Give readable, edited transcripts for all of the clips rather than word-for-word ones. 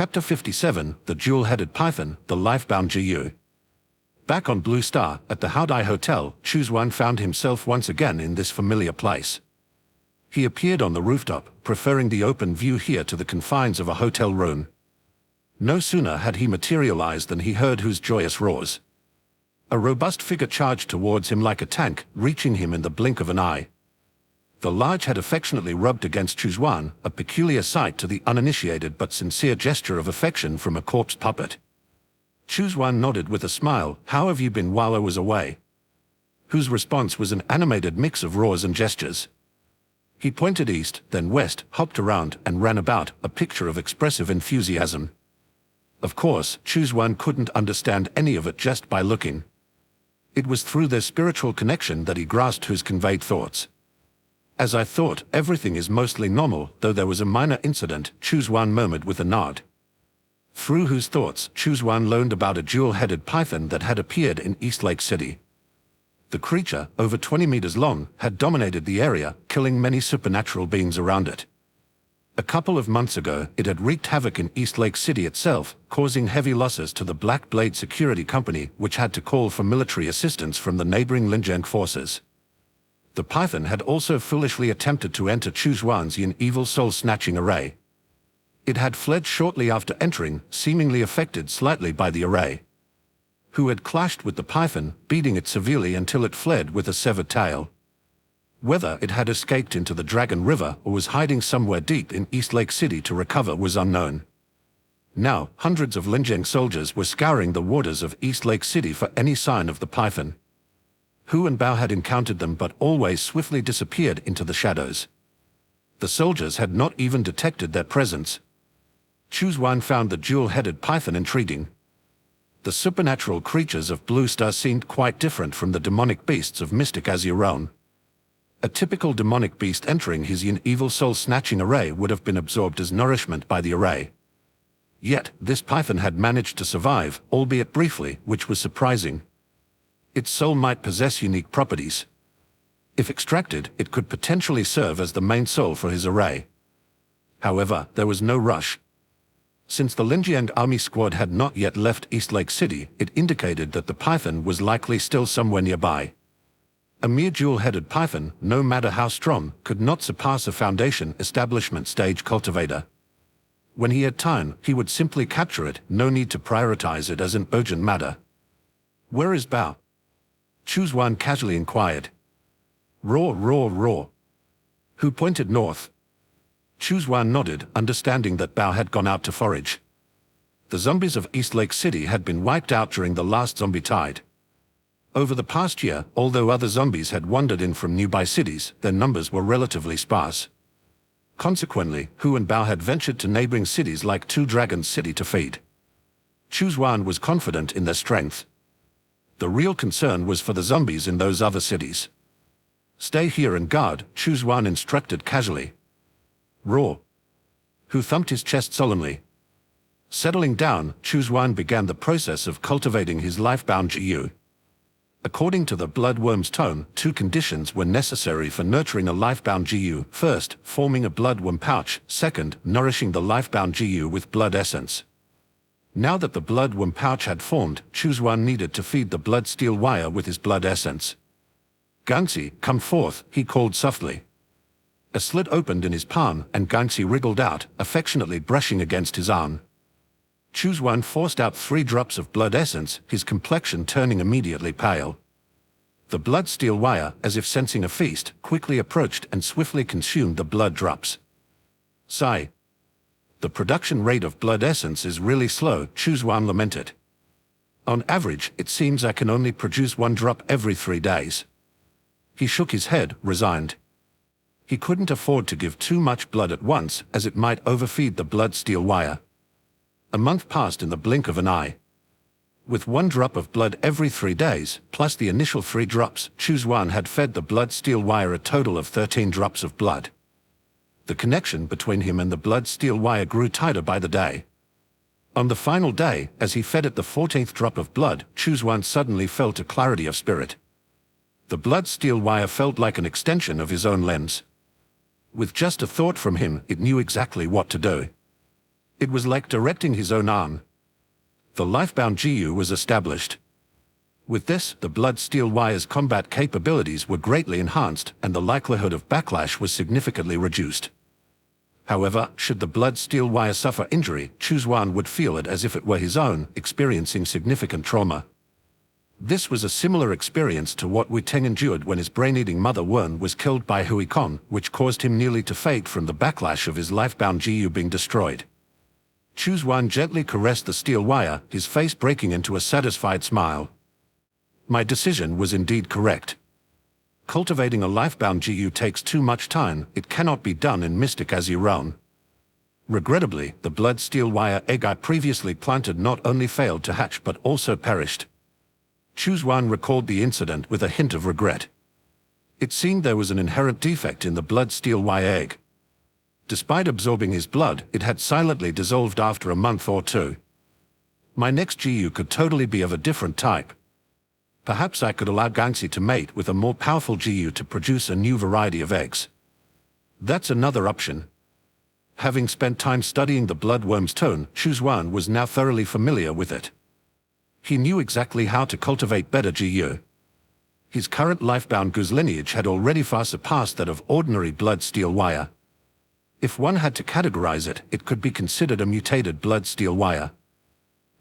Chapter 57, The Dual-Headed Python, The Life-Bound GU. Back on Blue Star, at the Haodai Hotel, Chu Xuan found himself once again in this familiar place. He appeared on the rooftop, preferring the open view here to the confines of a hotel room. No sooner had he materialized than he heard Hu's joyous roars. A robust figure charged towards him like a tank, reaching him in the blink of an eye. The large head affectionately rubbed against Chu Xuan, a peculiar sight to the uninitiated but sincere gesture of affection from a corpse puppet. Chu Xuan nodded with a smile. "How have you been while I was away?" Hu's response was an animated mix of roars and gestures. He pointed east, then west, hopped around, and ran about, a picture of expressive enthusiasm. Of course, Chu Xuan couldn't understand any of it just by looking. It was through their spiritual connection that he grasped Hu's conveyed thoughts. "As I thought, everything is mostly normal, though there was a minor incident," Chu Xuan murmured with a nod. Through Hu's thoughts, Chu Xuan learned about a dual-headed python that had appeared in East Lake City. The creature, over 20 meters long, had dominated the area, killing many supernatural beings around it. A couple of months ago, it had wreaked havoc in East Lake City itself, causing heavy losses to the Black Blade Security Company, which had to call for military assistance from the neighboring Linjiang forces. The python had also foolishly attempted to enter Chu Xuan's evil soul-snatching array. It had fled shortly after entering, seemingly affected slightly by the array. Hu had clashed with the python, beating it severely until it fled with a severed tail. Whether it had escaped into the Dragon River or was hiding somewhere deep in East Lake City to recover was unknown. Now, hundreds of Linjiang soldiers were scouring the waters of East Lake City for any sign of the python. Hu and Bao had encountered them but always swiftly disappeared into the shadows. The soldiers had not even detected their presence. Chu Xuan found the dual-headed python intriguing. The supernatural creatures of Blue Star seemed quite different from the demonic beasts of Mystic Azure Realm. A typical demonic beast entering his evil soul-snatching array would have been absorbed as nourishment by the array. Yet, this python had managed to survive, albeit briefly, which was surprising. Its soul might possess unique properties. If extracted, it could potentially serve as the main soul for his array. However, there was no rush. Since the Linjiang army squad had not yet left East Lake City, it indicated that the python was likely still somewhere nearby. A mere dual-headed python, no matter how strong, could not surpass a Foundation establishment stage cultivator. When he had time, he would simply capture it, no need to prioritize it as an urgent matter. "Where is Bao?" Chu Xuan casually inquired. "Roar, roar, roar." Hu pointed north. Chu Xuan nodded, understanding that Bao had gone out to forage. The zombies of East Lake City had been wiped out during the last zombie tide. Over the past year, although other zombies had wandered in from nearby cities, their numbers were relatively sparse. Consequently, Hu and Bao had ventured to neighboring cities like Two Dragons City to feed. Chu Xuan was confident in their strength. The real concern was for the zombies in those other cities. "Stay here and guard," Chu Xuan instructed casually. "Roar." Hu thumped his chest solemnly. Settling down, Chu Xuan began the process of cultivating his life-bound GU. According to the bloodworm's tone, two conditions were necessary for nurturing a life-bound GU. First, forming a bloodworm pouch. Second, nourishing the life-bound GU with blood essence. Now that the bloodworm pouch had formed, Chu Xuan needed to feed the blood steel wire with his blood essence. "Gangxi, come forth," he called softly. A slit opened in his palm, and Gangxi wriggled out, affectionately brushing against his arm. Chu Xuan forced out 3 drops of blood essence, his complexion turning immediately pale. The blood steel wire, as if sensing a feast, quickly approached and swiftly consumed the blood drops. "Sigh. The production rate of blood essence is really slow," Chu Xuan lamented. "On average, it seems I can only produce 1 drop every 3 days." He shook his head, resigned. He couldn't afford to give too much blood at once, as it might overfeed the blood steel wire. A month passed in the blink of an eye. With 1 drop of blood every 3 days, plus the initial 3 drops, Chu Xuan had fed the blood steel wire a total of 13 drops of blood. The connection between him and the blood steel wire grew tighter by the day. On the final day, as he fed it the 14th drop of blood, Chu Xuan suddenly felt a clarity of spirit. The blood steel wire felt like an extension of his own limbs. With just a thought from him, it knew exactly what to do. It was like directing his own arm. The lifebound Jiyu was established. With this, the blood steel wire's combat capabilities were greatly enhanced and the likelihood of backlash was significantly reduced. However, should the blood steel wire suffer injury, Chu Xuan would feel it as if it were his own, experiencing significant trauma. This was a similar experience to what Wu Teng endured when his brain-eating mother Wen was killed by Hui Kon, which caused him nearly to fade from the backlash of his lifebound Jiyu being destroyed. Chu Xuan gently caressed the steel wire, his face breaking into a satisfied smile. My decision was indeed correct. Cultivating a lifebound Jiyu takes too much time, it cannot be done in Mystic Azure Realm. Regrettably, the blood steel wire egg I previously planted not only failed to hatch but also perished. Chu Xuan recalled the incident with a hint of regret. It seemed there was an inherent defect in the blood steel wire egg. Despite absorbing his blood, it had silently dissolved after a month or two. My next Jiyu could totally be of a different type. Perhaps I could allow Gangxi to mate with a more powerful Jiyu to produce a new variety of eggs. That's another option. Having spent time studying the bloodworm's tone, Chu Xuan was now thoroughly familiar with it. He knew exactly how to cultivate better Jiyu. His current lifebound goose lineage had already far surpassed that of ordinary blood steel wire. If one had to categorize it, it could be considered a mutated blood steel wire.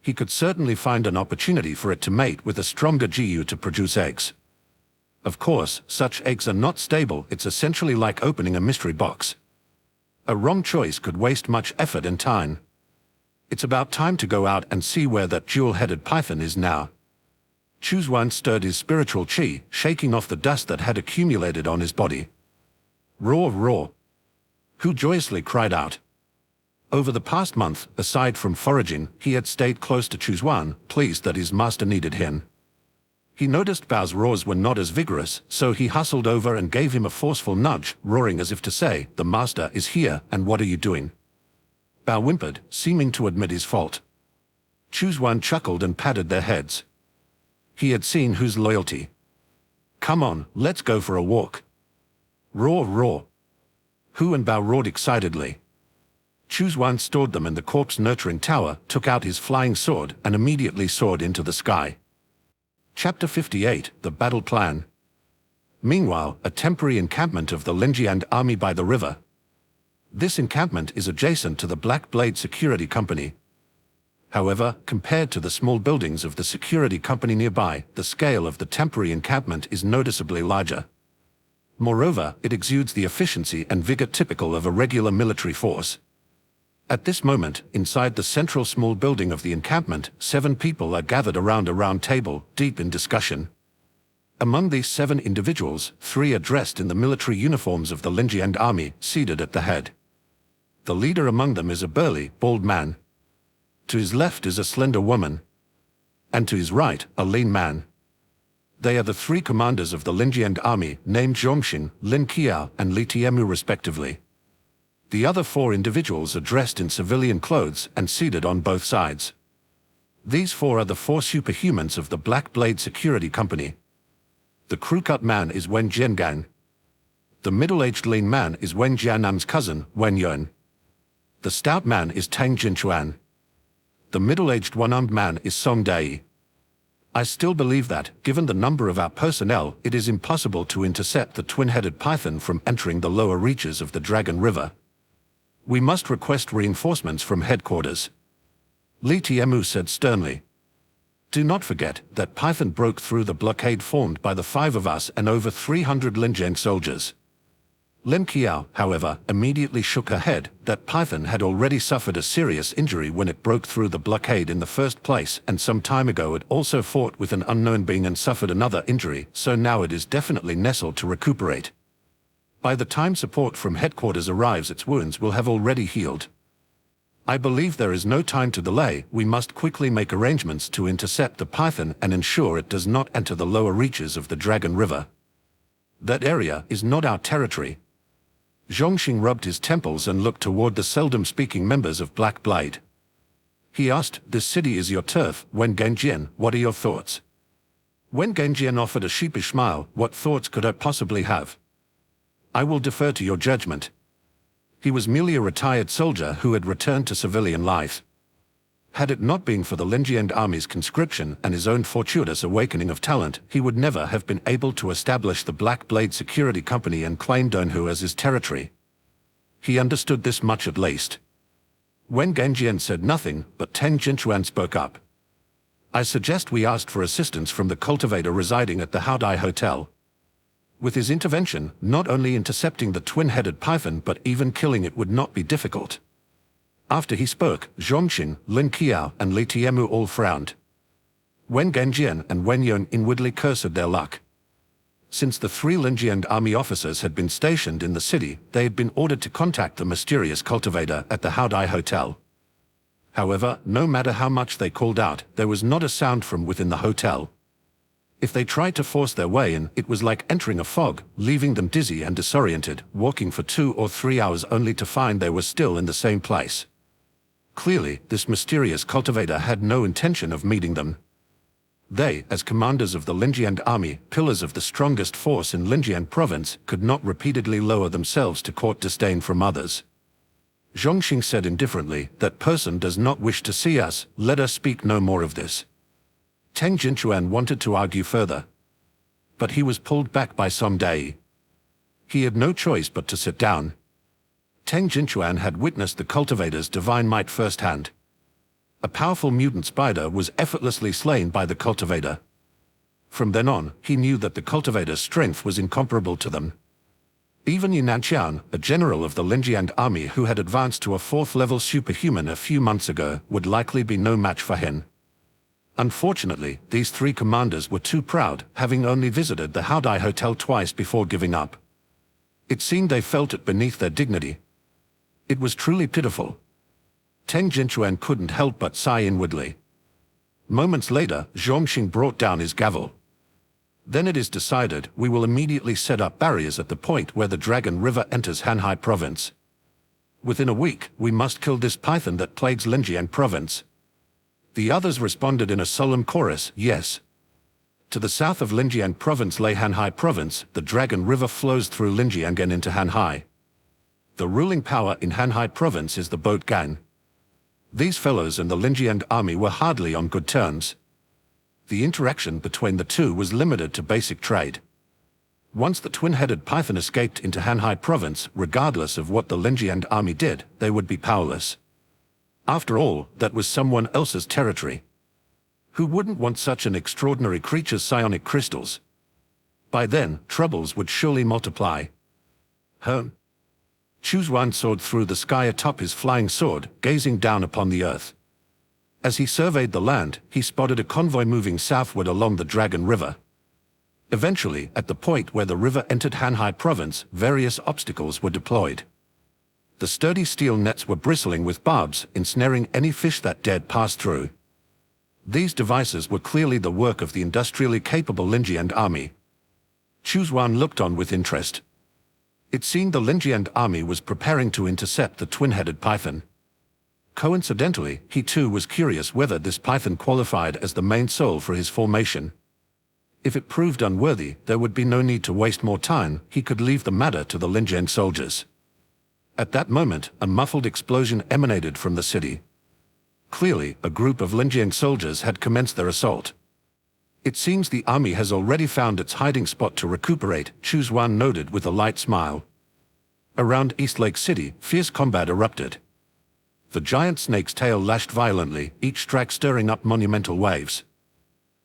He could certainly find an opportunity for it to mate with a stronger Jiyu to produce eggs. Of course, such eggs are not stable, it's essentially like opening a mystery box. A wrong choice could waste much effort and time. It's about time to go out and see where that jewel-headed python is now. Chu Xuan stirred his spiritual chi, shaking off the dust that had accumulated on his body. Roar, roar! Hu joyously cried out. Over the past month, aside from foraging, he had stayed close to Chu Xuan, pleased that his master needed him. He noticed Bao's roars were not as vigorous, so he hustled over and gave him a forceful nudge, roaring as if to say, "The master is here, and what are you doing?" Bao whimpered, seeming to admit his fault. Chu Xuan chuckled and patted their heads. He had seen Hu's loyalty. Come on, let's go for a walk. Roar, roar! Hu and Bao roared excitedly. Chu Xuan stored them in the corpse-nurturing tower, took out his flying sword, and immediately soared into the sky. Chapter 58, The Battle Plan. Meanwhile, a temporary encampment of the Linjiang army by the river. This encampment is adjacent to the Black Blade Security Company. However, compared to the small buildings of the security company nearby, the scale of the temporary encampment is noticeably larger. Moreover, it exudes the efficiency and vigor typical of a regular military force. At this moment, inside the central small building of the encampment, 7 people are gathered around a round table, deep in discussion. Among these 7 individuals, 3 are dressed in the military uniforms of the Linjiang army, seated at the head. The leader among them is a burly, bald man. To his left is a slender woman. And to his right, a lean man. They are the 3 commanders of the Linjiang army, named Zhongxing, Lin Qiao, and Li Tiemu respectively. The other 4 individuals are dressed in civilian clothes and seated on both sides. These 4 are the 4 superhumans of the Black Blade Security Company. The crew-cut man is Wen Jiangang. The middle-aged lean man is Wen Jiannam's cousin, Wen Yuan. The stout man is Tang Jinchuan. The middle-aged one-armed man is Song Dai. I still believe that, given the number of our personnel, it is impossible to intercept the twin-headed python from entering the lower reaches of the Dragon River. We must request reinforcements from headquarters. Li Tiemu said sternly. Do not forget that Python broke through the blockade formed by the 5 of us and over 300 Linjiang soldiers. Lin Qiao, however, immediately shook her head. That Python had already suffered a serious injury when it broke through the blockade in the first place, and some time ago it also fought with an unknown being and suffered another injury, so now it is definitely nestled to recuperate. By the time support from headquarters arrives, its wounds will have already healed. I believe there is no time to delay. We must quickly make arrangements to intercept the python and ensure it does not enter the lower reaches of the Dragon River. That area is not our territory. Zhongxing rubbed his temples and looked toward the seldom-speaking members of Black Blade. He asked, "This city is your turf, Wen Genjian, what are your thoughts?" Wen Genjian offered a sheepish smile. What thoughts could I possibly have? I will defer to your judgment. He was merely a retired soldier who had returned to civilian life. Had it not been for the Linjiang army's conscription and his own fortuitous awakening of talent, he would never have been able to establish the Black Blade Security Company and claim Donhu as his territory. He understood this much at least. Wen Genjian said nothing, but Teng Jinchuan spoke up. I suggest we asked for assistance from the cultivator residing at the Haodai Hotel. With his intervention, not only intercepting the twin-headed python but even killing it would not be difficult. After he spoke, Zhongxing, Lin Qiao and Li Tiemu all frowned. Wen Genjian and Wen Yong inwardly cursed their luck. Since the 3 Linjiang army officers had been stationed in the city, they had been ordered to contact the mysterious cultivator at the Haodai Hotel. However, no matter how much they called out, there was not a sound from within the hotel. If they tried to force their way in, it was like entering a fog, leaving them dizzy and disoriented, walking for 2 or 3 hours only to find they were still in the same place. Clearly, this mysterious cultivator had no intention of meeting them. They, as commanders of the Linjiang army, pillars of the strongest force in Linjiang province, could not repeatedly lower themselves to court disdain from others. Zhongxing said indifferently, "That person does not wish to see us, let us speak no more of this." Teng Jinchuan wanted to argue further, but he was pulled back by Som Dai. He had no choice but to sit down. Teng Jinchuan had witnessed the cultivator's divine might firsthand. A powerful mutant spider was effortlessly slain by the cultivator. From then on, he knew that the cultivator's strength was incomparable to them. Even Yunanqian, a general of the Linjiang army who had advanced to a 4th-level superhuman a few months ago, would likely be no match for him. Unfortunately, these 3 commanders were too proud, having only visited the Haodai Hotel twice before giving up. It seemed they felt it beneath their dignity. It was truly pitiful. Teng Jinchuan couldn't help but sigh inwardly. Moments later, Zhongxing brought down his gavel. Then it is decided, we will immediately set up barriers at the point where the Dragon River enters Hanhai province. Within a week, we must kill this python that plagues Linjiang province. The others responded in a solemn chorus, yes. To the south of Linjiang province lay Hanhai province, the Dragon River flows through Linjiang and into Hanhai. The ruling power in Hanhai province is the boat gang. These fellows and the Linjiang army were hardly on good terms. The interaction between the two was limited to basic trade. Once the twin-headed python escaped into Hanhai province, regardless of what the Linjiang army did, they would be powerless. After all, that was someone else's territory. Who wouldn't want such an extraordinary creature's psionic crystals? By then, troubles would surely multiply. Chu Xuan soared through the sky atop his flying sword, gazing down upon the earth. As he surveyed the land, he spotted a convoy moving southward along the Dragon River. Eventually, at the point where the river entered Hanhai province, various obstacles were deployed. The sturdy steel nets were bristling with barbs, ensnaring any fish that dared pass through. These devices were clearly the work of the industrially capable Linjiang army. Chu Xuan looked on with interest. It seemed the Linjiang army was preparing to intercept the twin-headed python. Coincidentally, he too was curious whether this python qualified as the main soul for his formation. If it proved unworthy, there would be no need to waste more time, he could leave the matter to the Linjiang soldiers. At that moment, a muffled explosion emanated from the city. Clearly, a group of Linjiang soldiers had commenced their assault. It seems the army has already found its hiding spot to recuperate, Chu Xuan noted with a light smile. Around East Lake City, fierce combat erupted. The giant snake's tail lashed violently, each strike stirring up monumental waves.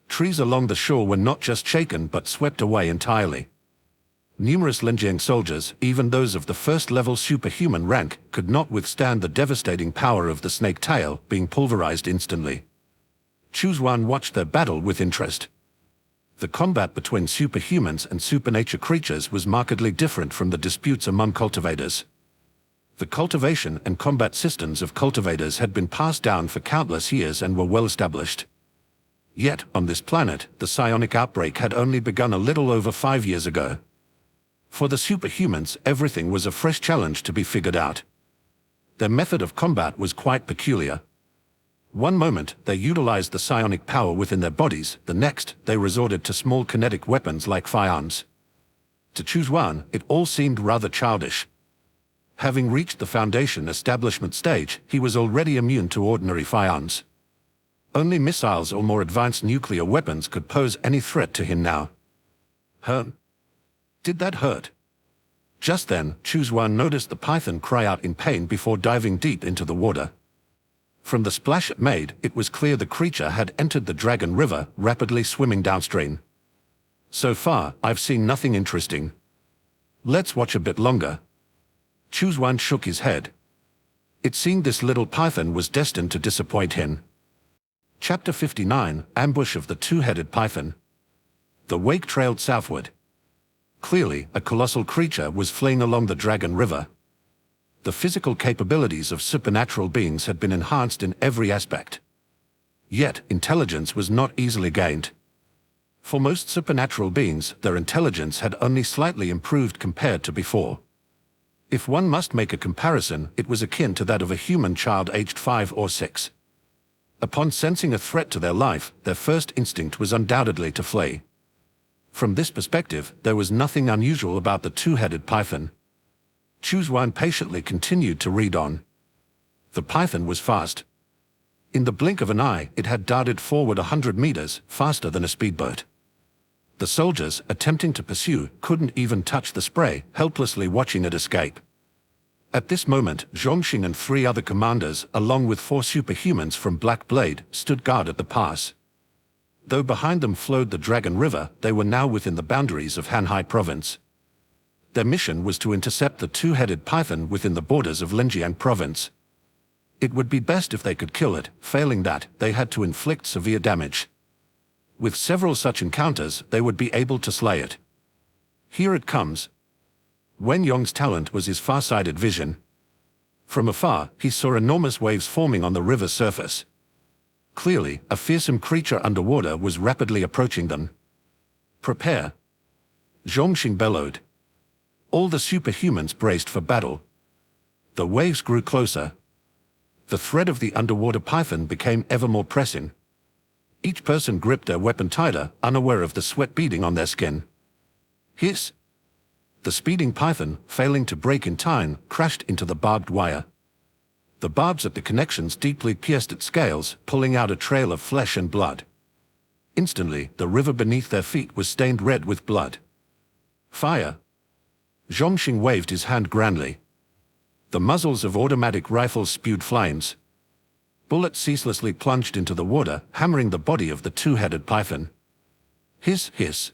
Trees along the shore were not just shaken but swept away entirely. Numerous Linjiang soldiers, even those of the 1st-level superhuman rank, could not withstand the devastating power of the snake tail, being pulverized instantly. Chu Xuan watched their battle with interest. The combat between superhumans and supernature creatures was markedly different from the disputes among cultivators. The cultivation and combat systems of cultivators had been passed down for countless years and were well established. Yet, on this planet, the psionic outbreak had only begun a little over 5 years ago. For the superhumans, everything was a fresh challenge to be figured out. Their method of combat was quite peculiar. One moment, they utilized the psionic power within their bodies, the next, they resorted to small kinetic weapons like firearms. To Chu Xuan, it all seemed rather childish. Having reached the Foundation establishment stage, he was already immune to ordinary firearms. Only missiles or more advanced nuclear weapons could pose any threat to him now. Did that hurt? Just then, Chu Xuan noticed the python cry out in pain before diving deep into the water. From the splash it made, it was clear the creature had entered the Dragon River, rapidly swimming downstream. So far, I've seen nothing interesting. Let's watch a bit longer. Chu Xuan shook his head. It seemed this little python was destined to disappoint him. Chapter 59, Ambush of the Two-Headed Python. The wake trailed southward. Clearly, a colossal creature was fleeing along the Dragon River. The physical capabilities of supernatural beings had been enhanced in every aspect. Yet, intelligence was not easily gained. For most supernatural beings, their intelligence had only slightly improved compared to before. If one must make a comparison, it was akin to that of a human child aged 5 or 6. Upon sensing a threat to their life, their first instinct was undoubtedly to flee. From this perspective, there was nothing unusual about the two-headed python. Chu Xuan patiently continued to read on. The python was fast. In the blink of an eye, it had darted forward 100 meters, faster than a speedboat. The soldiers, attempting to pursue, couldn't even touch the spray, helplessly watching it escape. At this moment, Zhongxing and 3 other commanders, along with 4 superhumans from Black Blade, stood guard at the pass. Though behind them flowed the Dragon River, they were now within the boundaries of Hanhai Province. Their mission was to intercept the two-headed python within the borders of Linjiang Province. It would be best if they could kill it, failing that, they had to inflict severe damage. With several such encounters, they would be able to slay it. Here it comes. Wen Yong's talent was his far-sighted vision. From afar, he saw enormous waves forming on the river's surface. Clearly, a fearsome creature underwater was rapidly approaching them. Prepare! Zhongxing bellowed. All the superhumans braced for battle. The waves grew closer. The threat of the underwater python became ever more pressing. Each person gripped their weapon tighter, unaware of the sweat beading on their skin. Hiss! The speeding python, failing to break in time, crashed into the barbed wire. The barbs at the connections deeply pierced its scales, pulling out a trail of flesh and blood. Instantly, the river beneath their feet was stained red with blood. Fire! Zhongxing waved his hand grandly. The muzzles of automatic rifles spewed flames. Bullets ceaselessly plunged into the water, hammering the body of the two-headed python. Hiss, hiss!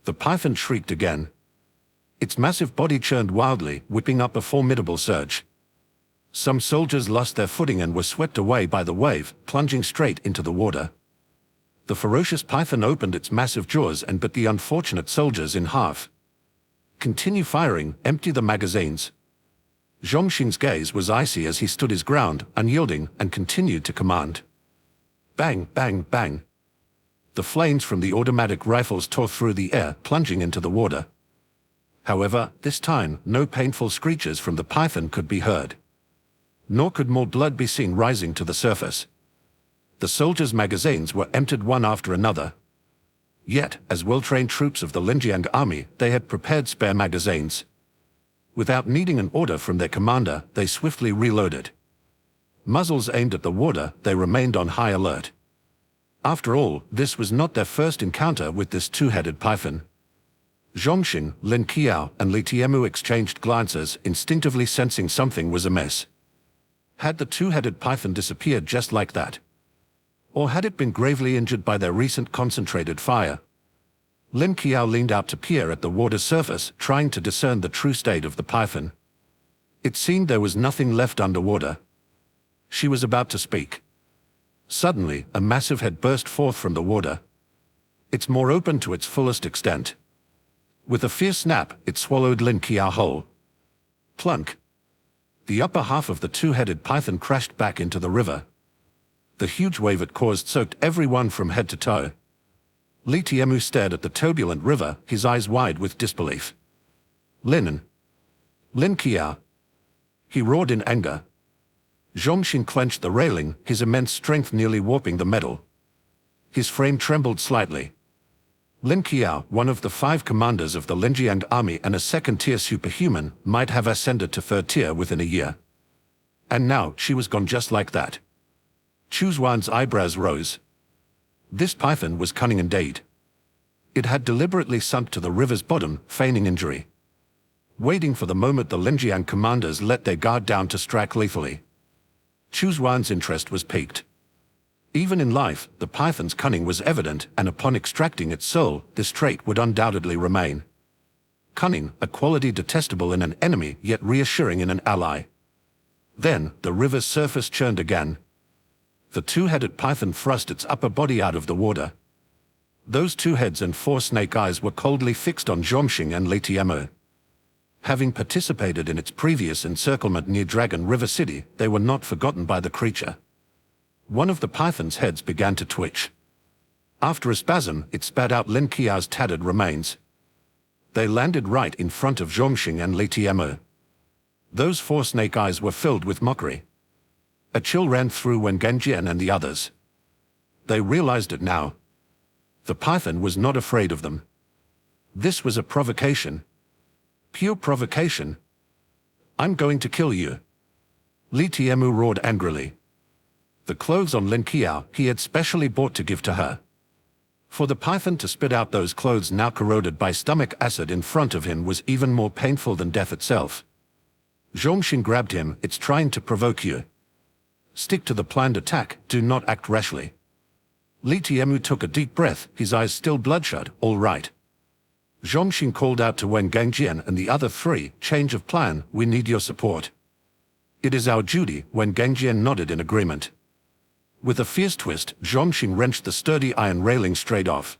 The python shrieked again. Its massive body churned wildly, whipping up a formidable surge. Some soldiers lost their footing and were swept away by the wave, plunging straight into the water. The ferocious python opened its massive jaws and bit the unfortunate soldiers in half. Continue firing, empty the magazines. Zhongxing's gaze was icy as he stood his ground, unyielding, and continued to command. Bang, bang, bang. The flames from the automatic rifles tore through the air, plunging into the water. However, this time, no painful screeches from the python could be heard. Nor could more blood be seen rising to the surface. The soldiers' magazines were emptied one after another. Yet, as well-trained troops of the Linjiang army, they had prepared spare magazines. Without needing an order from their commander, they swiftly reloaded. Muzzles aimed at the water, they remained on high alert. After all, this was not their first encounter with this two-headed python. Zhongxing, Lin Qiao, and Li Tiemu exchanged glances, instinctively sensing something was amiss. Had the two-headed python disappeared just like that? Or had it been gravely injured by their recent concentrated fire? Lin Qiao leaned out to peer at the water's surface, trying to discern the true state of the python. It seemed there was nothing left underwater. She was about to speak. Suddenly, a massive head burst forth from the water. Its maw opened to its fullest extent. With a fierce snap, it swallowed Lin Qiao whole. Plunk! The upper half of the two-headed python crashed back into the river. The huge wave it caused soaked everyone from head to toe. Li Tiemu stared at the turbulent river, his eyes wide with disbelief. Lin Qiao! He roared in anger. Zhongxing clenched the railing, his immense strength nearly warping the metal. His frame trembled slightly. Lin Qiao, one of the 5 commanders of the Linjiang army and a second-tier superhuman, might have ascended to 3rd tier within a year. And now she was gone just like that. Chu Xuan's eyebrows rose. This python was cunning indeed. It had deliberately sunk to the river's bottom, feigning injury, waiting for the moment the Linjiang commanders let their guard down to strike lethally. Chu Xuan's interest was piqued. Even in life, the python's cunning was evident, and upon extracting its soul, this trait would undoubtedly remain. Cunning, a quality detestable in an enemy, yet reassuring in an ally. Then, the river's surface churned again. The 2-headed python thrust its upper body out of the water. Those 2 heads and 4 snake eyes were coldly fixed on Zhongxing and Li Tianmu. Having participated in its previous encirclement near Dragon River City, they were not forgotten by the creature. One of the python's heads began to twitch. After a spasm, it spat out Lin Qiao's tattered remains. They landed right in front of Zhongxing and Li Tianmu. Those 4 snake eyes were filled with mockery. A chill ran through Wen Gangjian and the others. They realized it now. The python was not afraid of them. This was a provocation. Pure provocation. "I'm going to kill you." Li Tianmu roared angrily. The clothes on Lin Qiao he had specially bought to give to her. For the python to spit out those clothes now corroded by stomach acid in front of him was even more painful than death itself. Zhongxing grabbed him. "It's trying to provoke you. Stick to the planned attack, do not act rashly." Li Tianmu took a deep breath, his eyes still bloodshot. "All right." Zhongxing called out to Wen Gangjian and the other 3, "Change of plan, we need your support." "It is our duty," Wen Gangjian nodded in agreement. With a fierce twist, Zhongxing wrenched the sturdy iron railing straight off.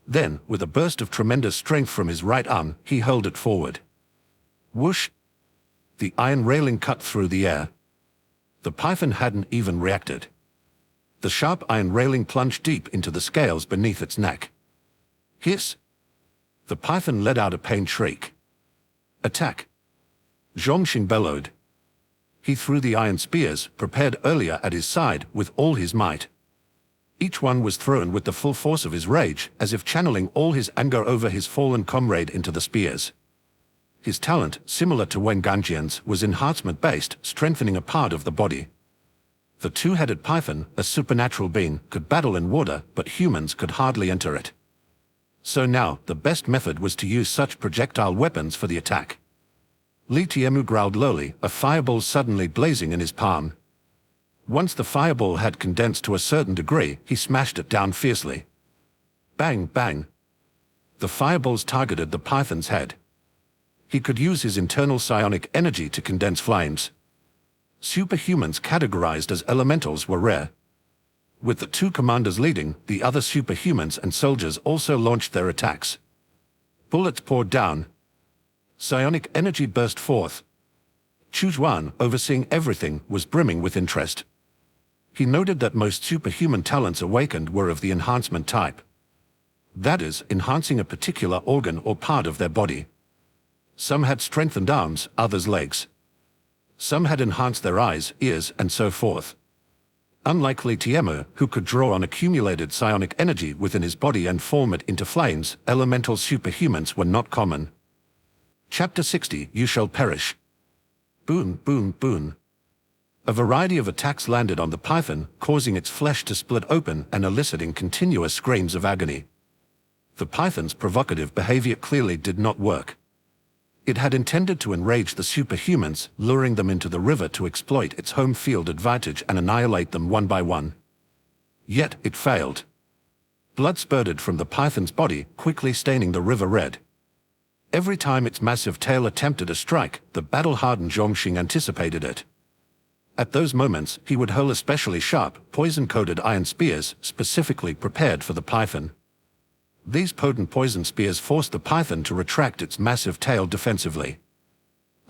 Then, with a burst of tremendous strength from his right arm, he hurled it forward. Whoosh! The iron railing cut through the air. The python hadn't even reacted. The sharp iron railing plunged deep into the scales beneath its neck. Hiss! The python let out a pained shriek. "Attack!" Zhongxing bellowed. He threw the iron spears, prepared earlier at his side, with all his might. Each one was thrown with the full force of his rage, as if channeling all his anger over his fallen comrade into the spears. His talent, similar to Wen Gangjian's, was enhancement-based, strengthening a part of the body. The 2-headed python, a supernatural being, could battle in water, but humans could hardly enter it. So now, the best method was to use such projectile weapons for the attack. Li Tianmu growled lowly, a fireball suddenly blazing in his palm. Once the fireball had condensed to a certain degree, he smashed it down fiercely. Bang, bang. The fireballs targeted the python's head. He could use his internal psionic energy to condense flames. Superhumans categorized as elementals were rare. With the 2 commanders leading, the other superhumans and soldiers also launched their attacks. Bullets poured down. Psionic energy burst forth. Chu Xuan, overseeing everything, was brimming with interest. He noted that most superhuman talents awakened were of the enhancement type. That is, enhancing a particular organ or part of their body. Some had strengthened arms, others legs. Some had enhanced their eyes, ears, and so forth. Unlike Li Tianmu, who could draw on accumulated psionic energy within his body and form it into flames, elemental superhumans were not common. Chapter 60, You Shall Perish. Boom, boom, boom. A variety of attacks landed on the python, causing its flesh to split open and eliciting continuous screams of agony. The python's provocative behavior clearly did not work. It had intended to enrage the superhumans, luring them into the river to exploit its home field advantage and annihilate them one by one. Yet it failed. Blood spurted from the python's body, quickly staining the river red. Every time its massive tail attempted a strike, the battle-hardened Zhongxing anticipated it. At those moments, he would hurl especially sharp, poison-coated iron spears, specifically prepared for the python. These potent poison spears forced the python to retract its massive tail defensively.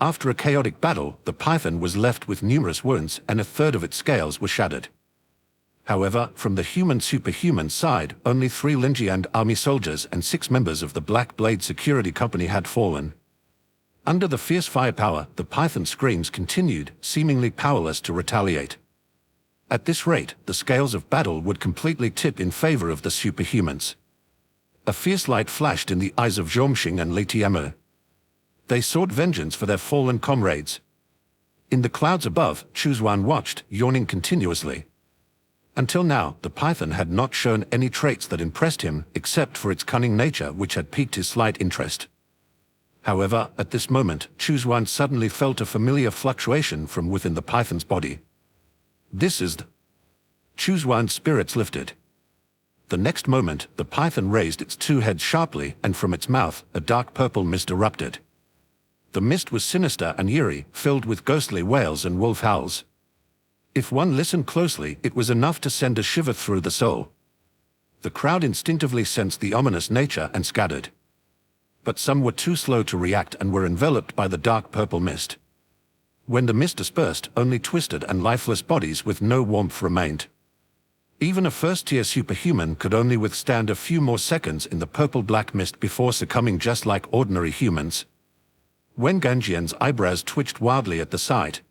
After a chaotic battle, the python was left with numerous wounds and a third of its scales were shattered. However, from the human-superhuman side, only 3 Linjiang army soldiers and 6 members of the Black Blade Security Company had fallen. Under the fierce firepower, the python's screams continued, seemingly powerless to retaliate. At this rate, the scales of battle would completely tip in favor of the superhumans. A fierce light flashed in the eyes of Zhongxing and Li Tianmu. They sought vengeance for their fallen comrades. In the clouds above, Chu Xuan watched, yawning continuously. Until now, the python had not shown any traits that impressed him, except for its cunning nature which had piqued his slight interest. However, at this moment, Chu Xuan suddenly felt a familiar fluctuation from within the python's body. This is the... Chu Xuan's spirits lifted. The next moment, the python raised its two heads sharply, and from its mouth, a dark purple mist erupted. The mist was sinister and eerie, filled with ghostly wails and wolf howls. If one listened closely, it was enough to send a shiver through the soul. The crowd instinctively sensed the ominous nature and scattered. But some were too slow to react and were enveloped by the dark purple mist. When the mist dispersed, only twisted and lifeless bodies with no warmth remained. Even a first-tier superhuman could only withstand a few more seconds in the purple-black mist before succumbing just like ordinary humans. Wen Ganjian's eyebrows twitched wildly at the sight.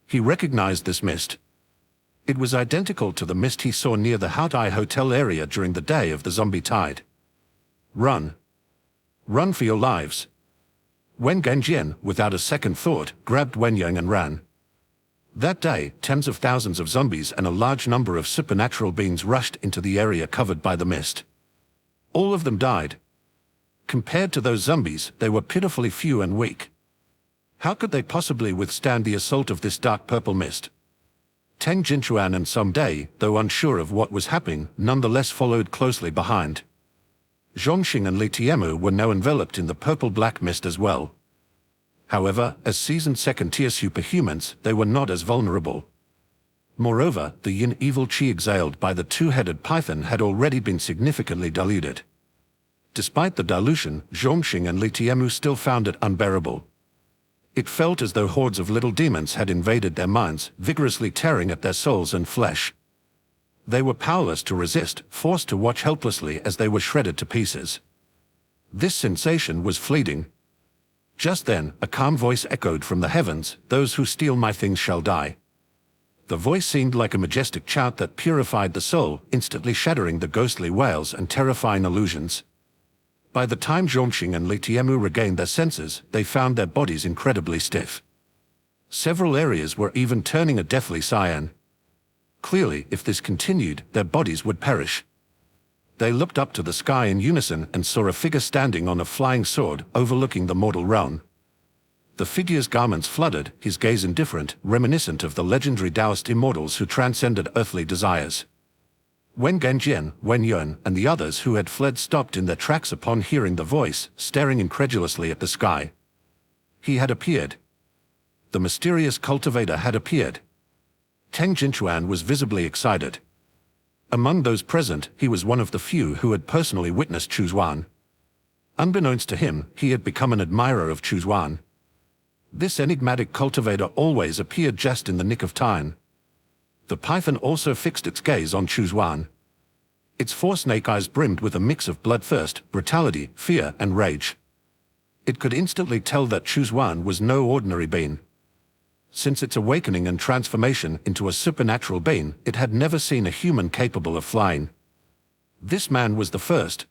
He recognized this mist. It was identical to the mist he saw near the Haodai Hotel area during the day of the zombie tide. Run. Run for your lives. Wen Ganjian, without a second thought, grabbed Wen Yang and ran. That day, tens of thousands of zombies and a large number of supernatural beings rushed into the area covered by the mist. All of them died. Compared to those zombies, they were pitifully few and weak. How could they possibly withstand the assault of this dark purple mist? Teng Jinchuan and Some Day, though unsure of what was happening, nonetheless followed closely behind. Zhongxing and Li Tianmu were now enveloped in the purple-black mist as well. However, as seasoned second-tier superhumans, they were not as vulnerable. Moreover, the yin evil qi exhaled by the two-headed python had already been significantly diluted. Despite the dilution, Zhongxing and Li Tianmu still found it unbearable. It felt as though hordes of little demons had invaded their minds, vigorously tearing at their souls and flesh. They were powerless to resist, forced to watch helplessly as they were shredded to pieces. This sensation was fleeting. Just then, a calm voice echoed from the heavens, "Those who steal my things shall die." The voice seemed like a majestic chant that purified the soul, instantly shattering the ghostly wails and terrifying illusions. By the time Zhongxing and Li Tianmu regained their senses, they found their bodies incredibly stiff. Several areas were even turning a deathly cyan. Clearly, if this continued, their bodies would perish. They looked up to the sky in unison and saw a figure standing on a flying sword, overlooking the mortal realm. The figure's garments flooded, his gaze indifferent, reminiscent of the legendary Taoist immortals who transcended earthly desires. Wen Ganjian, Wen Yun, and the others who had fled stopped in their tracks upon hearing the voice, staring incredulously at the sky. He had appeared. The mysterious cultivator had appeared. Teng Jinchuan was visibly excited. Among those present, he was one of the few who had personally witnessed Chu Xuan. Unbeknownst to him, he had become an admirer of Chu Xuan. This enigmatic cultivator always appeared just in the nick of time. The python also fixed its gaze on Chu Xuan. Its four snake eyes brimmed with a mix of bloodthirst, brutality, fear, and rage. It could instantly tell that Chu Xuan was no ordinary being. Since its awakening and transformation into a supernatural being, it had never seen a human capable of flying. This man was the first.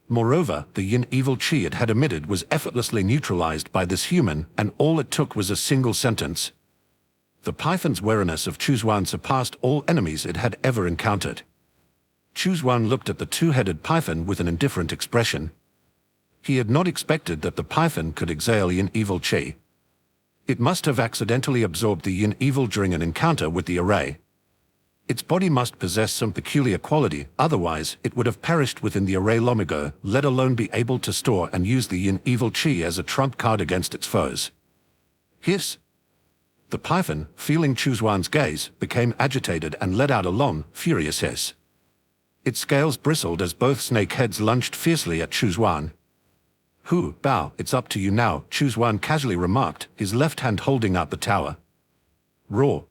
Moreover, the yin evil qi it had emitted was effortlessly neutralized by this human, and all it took was a single sentence. The python's wariness of Chu Xuan surpassed all enemies it had ever encountered. Chu Xuan looked at the two-headed python with an indifferent expression. He had not expected that the python could exhale yin evil qi. It must have accidentally absorbed the yin evil during an encounter with the array. Its body must possess some peculiar quality, otherwise it would have perished within the array long ago, let alone be able to store and use the yin evil qi as a trump card against its foes. Hiss! The python, feeling Chu Xuan's gaze, became agitated and let out a long, furious hiss. Its scales bristled as both snake heads lunged fiercely at Chu Xuan. "Hu, Bao, it's up to you now," Chu Xuan casually remarked, his left hand holding out the tower. Roar!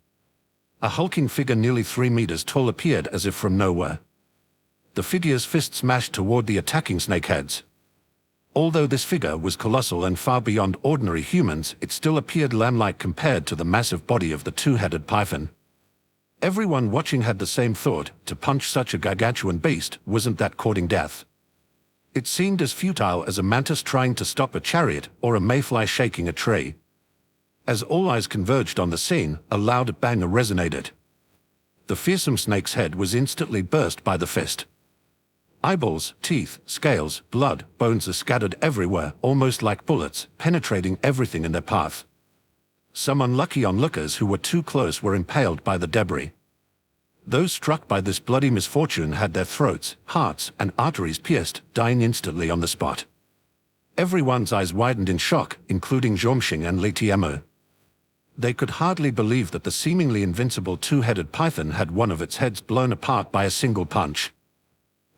A hulking figure nearly 3 meters tall appeared as if from nowhere. The figure's fist smashed toward the attacking snakeheads. Although this figure was colossal and far beyond ordinary humans, it still appeared lamb-like compared to the massive body of the two-headed python. Everyone watching had the same thought: to punch such a gargantuan beast, wasn't that courting death? It seemed as futile as a mantis trying to stop a chariot or a mayfly shaking a tree. As all eyes converged on the scene, a loud bang resonated. The fearsome snake's head was instantly burst by the fist. Eyeballs, teeth, scales, blood, bones are scattered everywhere, almost like bullets, penetrating everything in their path. Some unlucky onlookers who were too close were impaled by the debris. Those struck by this bloody misfortune had their throats, hearts, and arteries pierced, dying instantly on the spot. Everyone's eyes widened in shock, including Zhongxing and Li Tiamo. They could hardly believe that the seemingly invincible two-headed python had one of its heads blown apart by a single punch.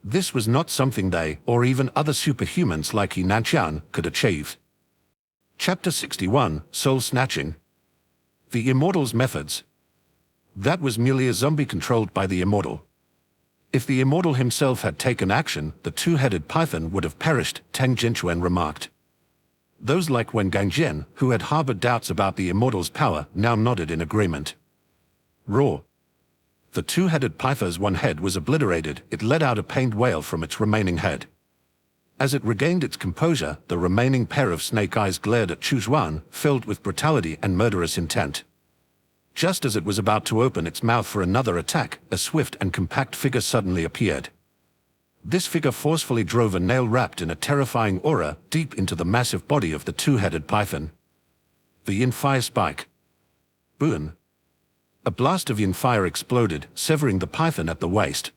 This was not something they, or even other superhumans like He Nanqian, could achieve. Chapter 61, Soul Snatching. The Immortal's Methods. That was merely a zombie controlled by the Immortal. If the Immortal himself had taken action, the two-headed python would have perished, Tang Jinchuan remarked. Those like Wen Gangjian, who had harbored doubts about the Immortal's power, now nodded in agreement. Roar. The two-headed python's one head was obliterated. It let out a pained wail from its remaining head. As it regained its composure, the remaining pair of snake eyes glared at Chu Xuan, filled with brutality and murderous intent. Just as it was about to open its mouth for another attack, a swift and compact figure suddenly appeared. This figure forcefully drove a nail wrapped in a terrifying aura deep into the massive body of the two-headed python. The yin fire spike. Boom. A blast of yin fire exploded, severing the python at the waist.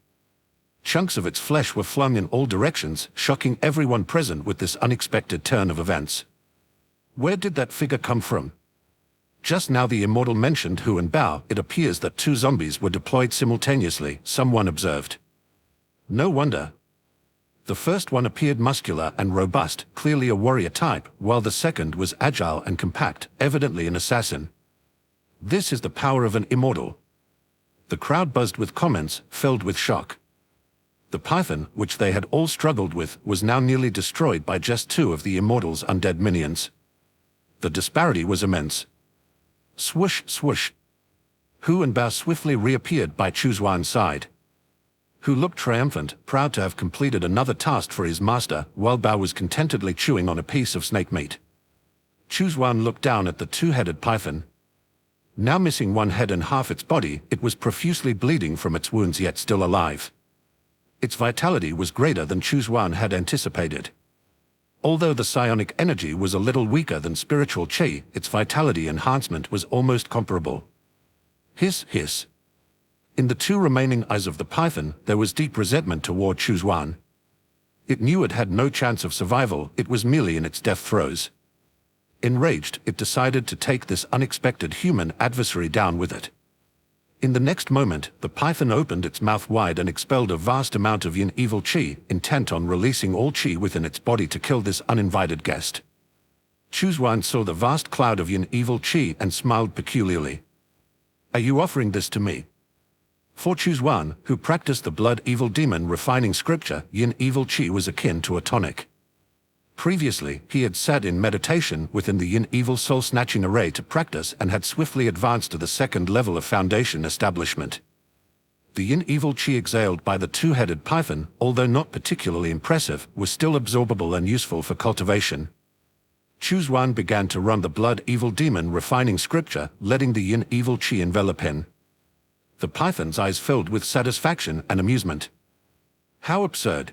Chunks of its flesh were flung in all directions, shocking everyone present with this unexpected turn of events. Where did that figure come from? Just now the Immortal mentioned Hu and Bao. It appears that two zombies were deployed simultaneously, someone observed. No wonder. The first one appeared muscular and robust, clearly a warrior type, while the second was agile and compact, evidently an assassin. This is the power of an Immortal. The crowd buzzed with comments, filled with shock. The python, which they had all struggled with, was now nearly destroyed by just two of the Immortal's undead minions. The disparity was immense. Swoosh, swoosh. Hu and Bao swiftly reappeared by Chu Xuan's side. Hu looked triumphant, proud to have completed another task for his master, while Bao was contentedly chewing on a piece of snake meat. Chu Xuan looked down at the two-headed python. Now missing one head and half its body, it was profusely bleeding from its wounds yet still alive. Its vitality was greater than Chu Xuan had anticipated. Although the psionic energy was a little weaker than spiritual qi, its vitality enhancement was almost comparable. Hiss, hiss. In the two remaining eyes of the python, there was deep resentment toward Chu Xuan. It knew it had no chance of survival, it was merely in its death throes. Enraged, it decided to take this unexpected human adversary down with it. In the next moment, the python opened its mouth wide and expelled a vast amount of yin evil qi, intent on releasing all qi within its body to kill this uninvited guest. Chu Xuan saw the vast cloud of yin evil qi and smiled peculiarly. Are you offering this to me? For Chu Xuan, who practiced the blood evil demon refining scripture, yin evil qi was akin to a tonic. Previously, he had sat in meditation within the yin evil soul snatching array to practice and had swiftly advanced to the second level of foundation establishment. The yin evil qi exhaled by the two-headed python, although not particularly impressive, was still absorbable and useful for cultivation. Chu Xuan began to run the blood evil demon refining scripture, letting the yin evil qi envelop him. The python's eyes filled with satisfaction and amusement. How absurd!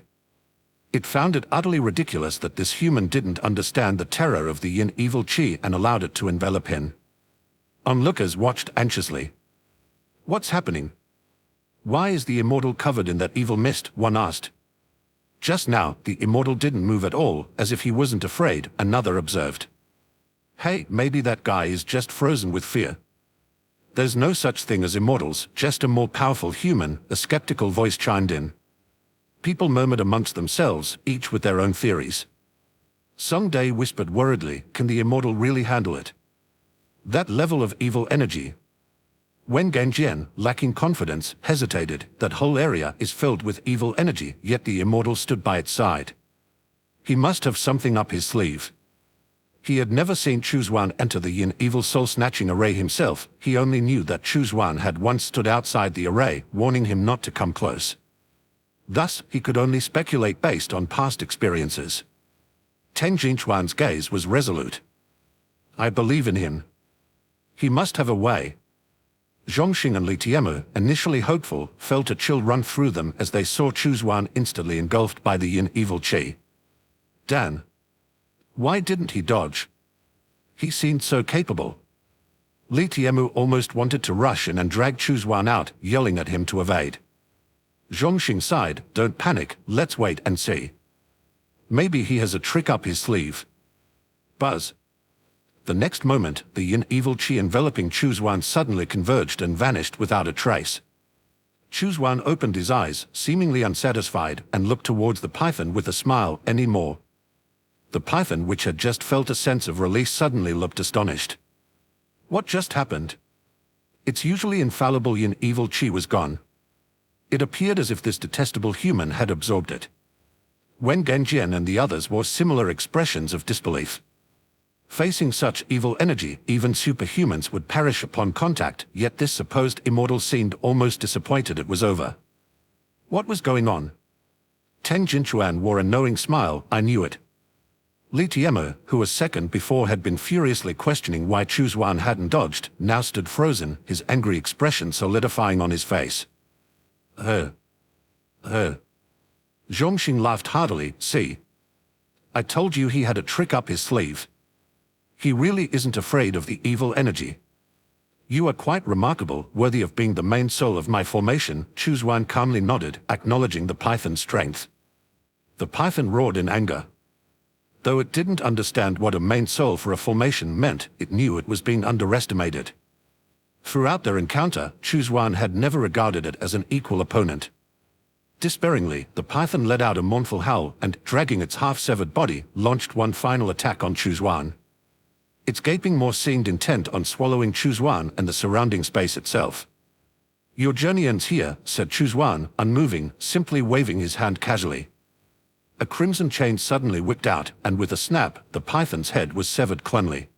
It found it utterly ridiculous that this human didn't understand the terror of the yin evil qi and allowed it to envelop him. Onlookers watched anxiously. What's happening? Why is the Immortal covered in that evil mist? One asked. Just now, the Immortal didn't move at all, as if he wasn't afraid, another observed. Hey, maybe that guy is just frozen with fear. There's no such thing as immortals, just a more powerful human, a skeptical voice chimed in. People murmured amongst themselves, each with their own theories. Song Day whispered worriedly, can the Immortal really handle it? That level of evil energy. Wen Gangjian, lacking confidence, hesitated. That whole area is filled with evil energy, yet the Immortal stood by its side. He must have something up his sleeve. He had never seen Chu Xuan enter the yin evil soul-snatching array himself, he only knew that Chu Xuan had once stood outside the array, warning him not to come close. Thus, he could only speculate based on past experiences. Chu Xuan's gaze was resolute. I believe in him. He must have a way. Zhongxing and Li Tiemu, initially hopeful, felt a chill run through them as they saw Chu Xuan instantly engulfed by the yin evil qi. Dan. Why didn't he dodge? He seemed so capable. Li Tiemu almost wanted to rush in and drag Chu Xuan out, yelling at him to evade. Zhongxing sighed, don't panic, let's wait and see. Maybe he has a trick up his sleeve. Buzz. The next moment, the yin evil qi enveloping Chu Xuan suddenly converged and vanished without a trace. Chu Xuan opened his eyes, seemingly unsatisfied, and looked towards the python with a smile. Any more? The python, which had just felt a sense of release, suddenly looked astonished. What just happened? Its usually infallible yin evil qi was gone. It appeared as if this detestable human had absorbed it. Wen Genjian and the others wore similar expressions of disbelief. Facing such evil energy, even superhumans would perish upon contact, yet this supposed immortal seemed almost disappointed it was over. What was going on? Chu Xuan wore a knowing smile. I knew it. Li Tiemu, who a second before had been furiously questioning why Chu Xuan hadn't dodged, now stood frozen, his angry expression solidifying on his face. Zhongxing laughed heartily. See? I told you he had a trick up his sleeve. He really isn't afraid of the evil energy. You are quite remarkable, worthy of being the main soul of my formation. Chu Xuan calmly nodded, acknowledging the python's strength. The python roared in anger. Though it didn't understand what a main soul for a formation meant, it knew it was being underestimated. Throughout their encounter, Chu Xuan had never regarded it as an equal opponent. Despairingly, the python let out a mournful howl and, dragging its half-severed body, launched one final attack on Chu Xuan. Its gaping maw seemed intent on swallowing Chu Xuan and the surrounding space itself. Your journey ends here, said Chu Xuan, unmoving, simply waving his hand casually. A crimson chain suddenly whipped out, and with a snap, the python's head was severed cleanly.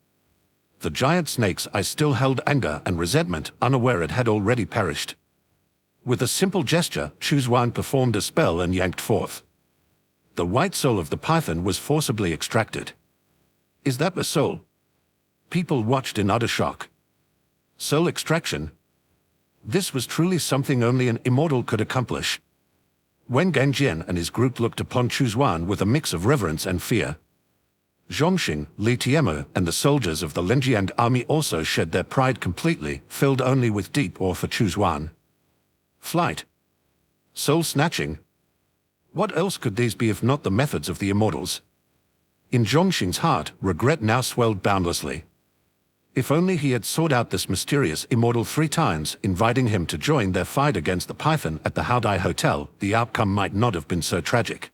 The giant snake's eyes still held anger and resentment, unaware it had already perished. With a simple gesture, Chu Xuan performed a spell and yanked forth. The white soul of the python was forcibly extracted. Is that the soul? People watched in utter shock. Soul extraction? This was truly something only an immortal could accomplish. Wen Genjian and his group looked upon Chu Xuan with a mix of reverence and fear. Zhongxing, Li Tiemu, and the soldiers of the Linjiang army also shed their pride completely, filled only with deep awe for Chu Xuan. Flight. Soul snatching. What else could these be if not the methods of the immortals? In Zhongxing's heart, regret now swelled boundlessly. If only he had sought out this mysterious immortal 3 times, inviting him to join their fight against the python at the Haodai Hotel, the outcome might not have been so tragic.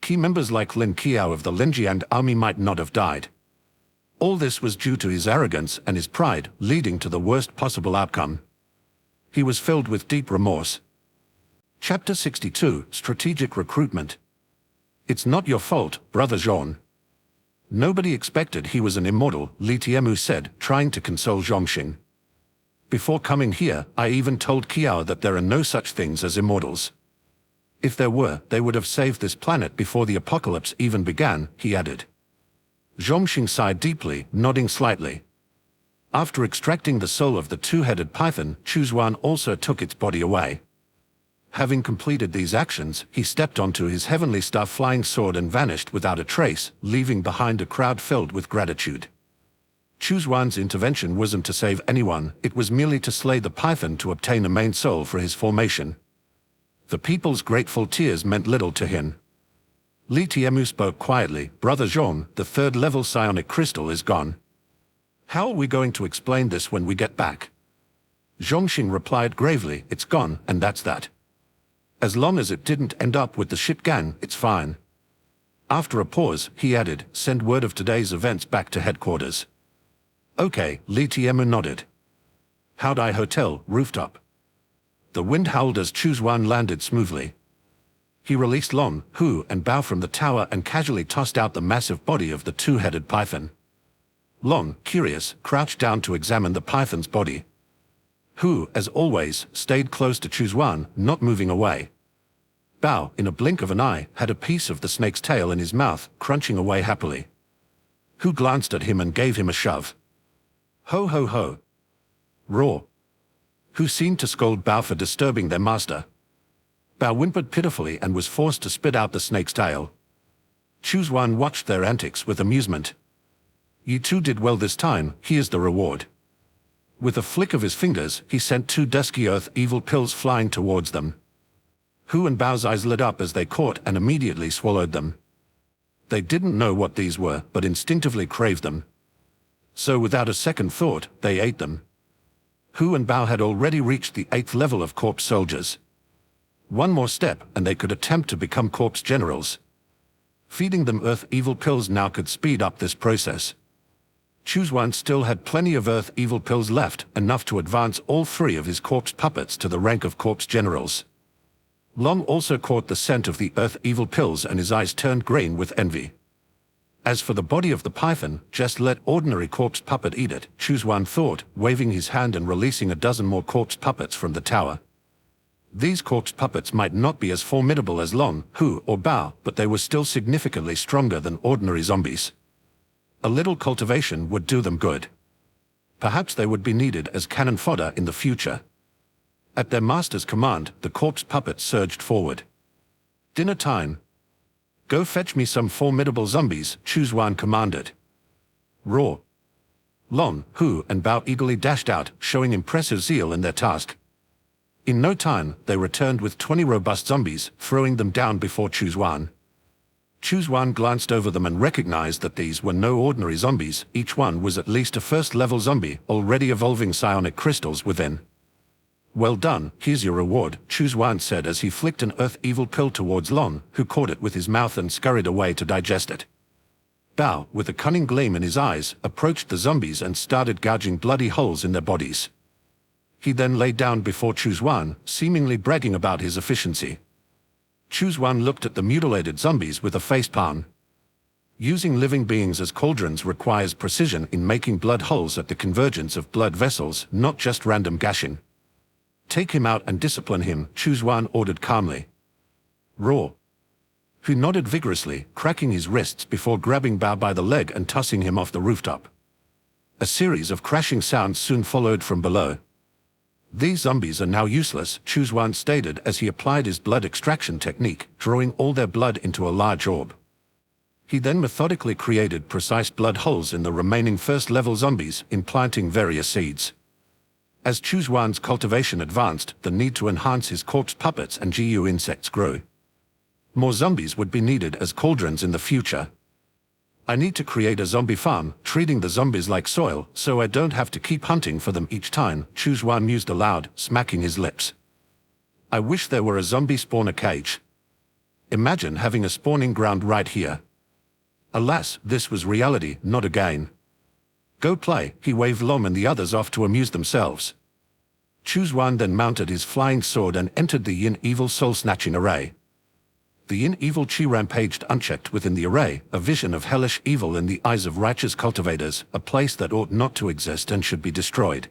Key members like Lin Qiao of the Linjiang army might not have died. All this was due to his arrogance and his pride, leading to the worst possible outcome. He was filled with deep remorse. Chapter 62, Strategic Recruitment. It's not your fault, Brother Zhong. Nobody expected he was an immortal, Li Tiemu said, trying to console Zhongxing. Before coming here, I even told Qiao that there are no such things as immortals. If there were, they would have saved this planet before the apocalypse even began, he added. Zhongxing sighed deeply, nodding slightly. After extracting the soul of the 2-headed python, Chu Xuan also took its body away. Having completed these actions, he stepped onto his heavenly star flying sword and vanished without a trace, leaving behind a crowd filled with gratitude. Chu Xuan's intervention wasn't to save anyone, it was merely to slay the python to obtain a main soul for his formation. The people's grateful tears meant little to him. Li Tiemu spoke quietly. Brother Zhong, the 3rd-level psionic crystal is gone. How are we going to explain this when we get back? Zhongxing replied gravely, it's gone, and that's that. As long as it didn't end up with the ship gang, it's fine. After a pause, he added, send word of today's events back to headquarters. Okay, Li Tiemu nodded. Haodai Hotel, rooftop. The wind howled as Chu Xuan landed smoothly. He released Long, Hu, and Bao from the tower and casually tossed out the massive body of the 2-headed python. Long, curious, crouched down to examine the python's body. Hu, as always, stayed close to Chu Xuan, not moving away. Bao, in a blink of an eye, had a piece of the snake's tail in his mouth, crunching away happily. Hu glanced at him and gave him a shove. Ho ho ho. Roar. Hu seemed to scold Bao for disturbing their master. Bao whimpered pitifully and was forced to spit out the snake's tail. Chu Xuan watched their antics with amusement. You two did well this time, here's the reward. With a flick of his fingers, he sent 2 dusky earth evil pills flying towards them. Hu and Bao's eyes lit up as they caught and immediately swallowed them. They didn't know what these were, but instinctively craved them. So without a second thought, they ate them. Hu and Bao had already reached the 8th level of corpse soldiers. One more step and they could attempt to become corpse generals. Feeding them earth evil pills now could speed up this process. Chu Xuan still had plenty of earth evil pills left, enough to advance all 3 of his corpse puppets to the rank of corpse generals. Long also caught the scent of the earth evil pills and his eyes turned green with envy. As for the body of the python, just let ordinary corpse puppet eat it, Chu Xuan thought, waving his hand and releasing a dozen more corpse puppets from the tower. These corpse puppets might not be as formidable as Long, Hu, or Bao, but they were still significantly stronger than ordinary zombies. A little cultivation would do them good. Perhaps they would be needed as cannon fodder in the future. At their master's command, the corpse puppets surged forward. Dinner time. Go fetch me some formidable zombies, Chu Xuan commanded. Roar. Long, Hu, and Bao eagerly dashed out, showing impressive zeal in their task. In no time, they returned with 20 robust zombies, throwing them down before Chu Xuan. Chu Xuan glanced over them and recognized that these were no ordinary zombies, each one was at least a first-level zombie, already evolving psionic crystals within. Well done, here's your reward, Chu Xuan said as he flicked an earth evil pill towards Long, who caught it with his mouth and scurried away to digest it. Bao, with a cunning gleam in his eyes, approached the zombies and started gouging bloody holes in their bodies. He then lay down before Chu Xuan, seemingly bragging about his efficiency. Chu Xuan looked at the mutilated zombies with a facepalm. Using living beings as cauldrons requires precision in making blood holes at the convergence of blood vessels, not just random gashing. Take him out and discipline him, Chu Xuan ordered calmly. Roar. Hu nodded vigorously, cracking his wrists before grabbing Bao by the leg and tossing him off the rooftop. A series of crashing sounds soon followed from below. These zombies are now useless, Chu Xuan stated as he applied his blood extraction technique, drawing all their blood into a large orb. He then methodically created precise blood holes in the remaining first-level zombies, implanting various seeds. As Chu Xuan's cultivation advanced, the need to enhance his corpse puppets and GU insects grew. More zombies would be needed as cauldrons in the future. I need to create a zombie farm, treating the zombies like soil, so I don't have to keep hunting for them each time, Chu Xuan mused aloud, smacking his lips. I wish there were a zombie spawner cage. Imagine having a spawning ground right here. Alas, this was reality, not a game. Go play, he waved Lom and the others off to amuse themselves. Chu Xuan then mounted his flying sword and entered the Yin Evil soul-snatching array. The Yin Evil Chi rampaged unchecked within the array, a vision of hellish evil in the eyes of righteous cultivators, a place that ought not to exist and should be destroyed.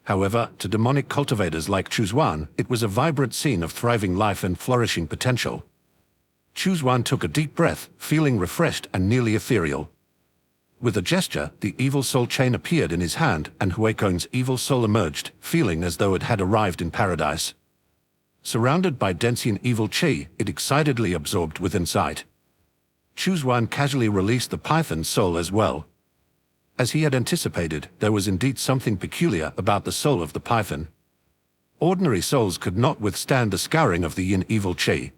However, to demonic cultivators like Chu Xuan, it was a vibrant scene of thriving life and flourishing potential. Chu Xuan took a deep breath, feeling refreshed and nearly ethereal. With a gesture, the evil soul chain appeared in his hand, and Huekong's evil soul emerged, feeling as though it had arrived in paradise. Surrounded by dense Yin evil chi, it excitedly absorbed within sight. Chu Xuan casually released the python's soul as well. As he had anticipated, there was indeed something peculiar about the soul of the python. Ordinary souls could not withstand the scouring of the Yin evil chi.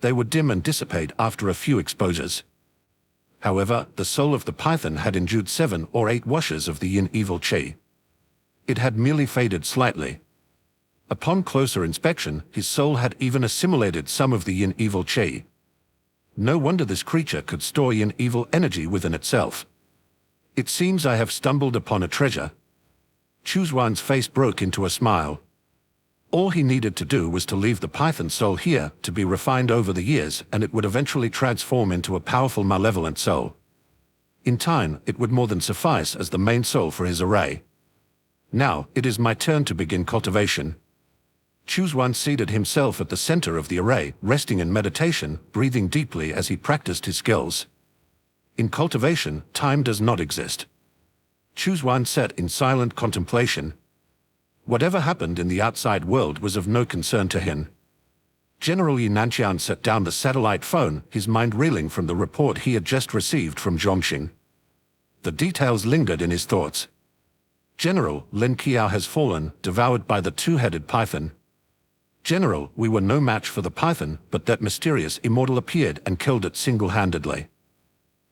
They would dim and dissipate after a few exposures. However, the soul of the python had endured 7 or 8 washes of the Yin evil chi. It had merely faded slightly. Upon closer inspection, his soul had even assimilated some of the Yin evil chi. No wonder this creature could store Yin evil energy within itself. It seems I have stumbled upon a treasure. Chu Xuan's face broke into a smile. All he needed to do was to leave the python soul here, to be refined over the years, and it would eventually transform into a powerful malevolent soul. In time, it would more than suffice as the main soul for his array. Now, it is my turn to begin cultivation. Chu Xuan seated himself at the center of the array, resting in meditation, breathing deeply as he practiced his skills. In cultivation, time does not exist. Chu Xuan sat in silent contemplation. Whatever happened in the outside world was of no concern to him. General Yunanqian set down the satellite phone, his mind reeling from the report he had just received from Zhongxing. The details lingered in his thoughts. General, Lin Qiao has fallen, devoured by the two-headed python. General, we were no match for the python, but that mysterious immortal appeared and killed it single-handedly.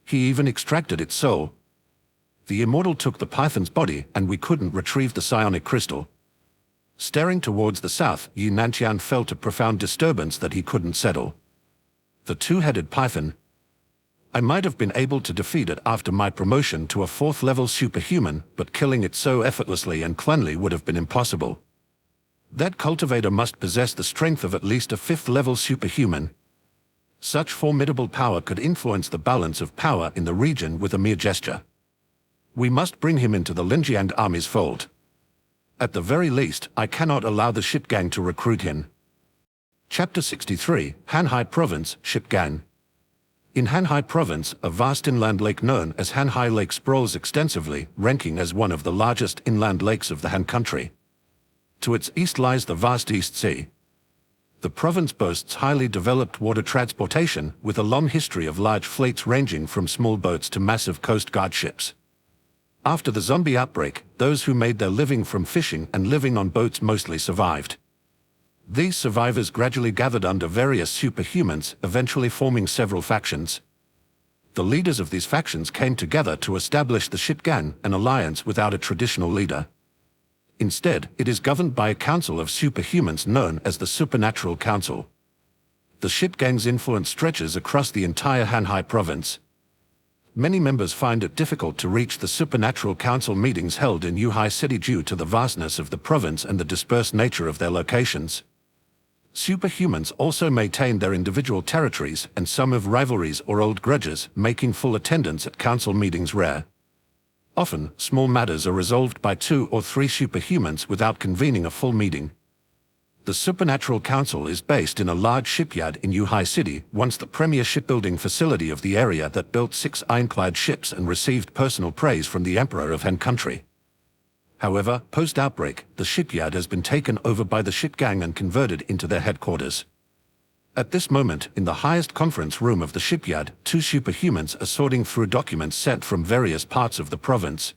He even extracted its soul. The immortal took the python's body, and we couldn't retrieve the psionic crystal. Staring towards the south, Yunanqian felt a profound disturbance that he couldn't settle. The two-headed python. I might have been able to defeat it after my promotion to a 4th-level superhuman, but killing it so effortlessly and cleanly would have been impossible. That cultivator must possess the strength of at least a 5th-level superhuman. Such formidable power could influence the balance of power in the region with a mere gesture. We must bring him into the Linjiang army's fold. At the very least, I cannot allow the ship gang to recruit him. Chapter 63, Hanhai Province, Ship Gang. In Hanhai Province, a vast inland lake known as Hanhai Lake sprawls extensively, ranking as one of the largest inland lakes of the Han country. To its east lies the vast East Sea. The province boasts highly developed water transportation, with a long history of large fleets ranging from small boats to massive coast guard ships. After the zombie outbreak, those who made their living from fishing and living on boats mostly survived. These survivors gradually gathered under various superhumans, eventually forming several factions. The leaders of these factions came together to establish the Ship Gang, an alliance without a traditional leader. Instead, it is governed by a council of superhumans known as the Supernatural Council. The Ship Gang's influence stretches across the entire Hanhai province. Many members find it difficult to reach the Supernatural Council meetings held in Yuhai City due to the vastness of the province and the dispersed nature of their locations. Superhumans also maintain their individual territories, and some have rivalries or old grudges, making full attendance at council meetings rare. Often, small matters are resolved by 2 or 3 superhumans without convening a full meeting. The Supernatural Council is based in a large shipyard in Yuhai City, once the premier shipbuilding facility of the area that built 6 ironclad ships and received personal praise from the Emperor of Han country. However, post-outbreak, the shipyard has been taken over by the Ship Gang and converted into their headquarters. At this moment, in the highest conference room of the shipyard, 2 superhumans are sorting through documents sent from various parts of the province.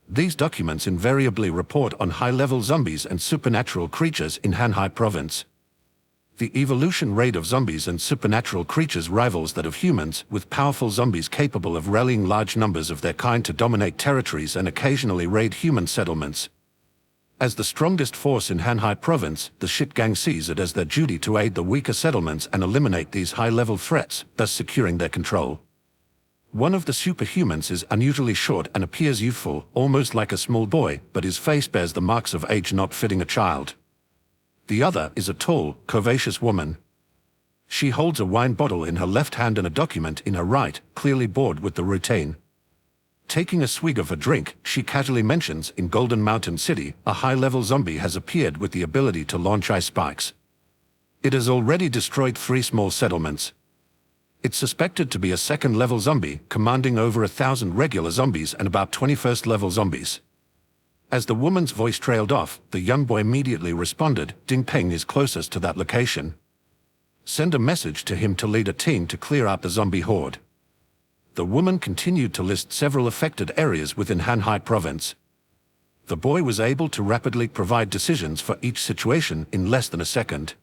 These documents invariably report on high-level zombies and supernatural creatures in Hanhai province. The evolution rate of zombies and supernatural creatures rivals that of humans, with powerful zombies capable of rallying large numbers of their kind to dominate territories and occasionally raid human settlements. As the strongest force in Hanhai province, the Ship Gang sees it as their duty to aid the weaker settlements and eliminate these high-level threats, thus securing their control. One of the superhumans is unusually short and appears youthful, almost like a small boy, but his face bears the marks of age not fitting a child. The other is a tall, curvaceous woman. She holds a wine bottle in her left hand and a document in her right, clearly bored with the routine. Taking a swig of her drink, she casually mentions in Golden Mountain City, a high-level zombie has appeared with the ability to launch ice spikes. It has already destroyed 3 small settlements. It's suspected to be a 2nd-level zombie, commanding over 1,000 regular zombies and about 21st-level zombies. As the woman's voice trailed off, the young boy immediately responded, Ding Peng is closest to that location. Send a message to him to lead a team to clear out the zombie horde. The woman continued to list several affected areas within Hanhai province. The boy was able to rapidly provide decisions for each situation in less than a second.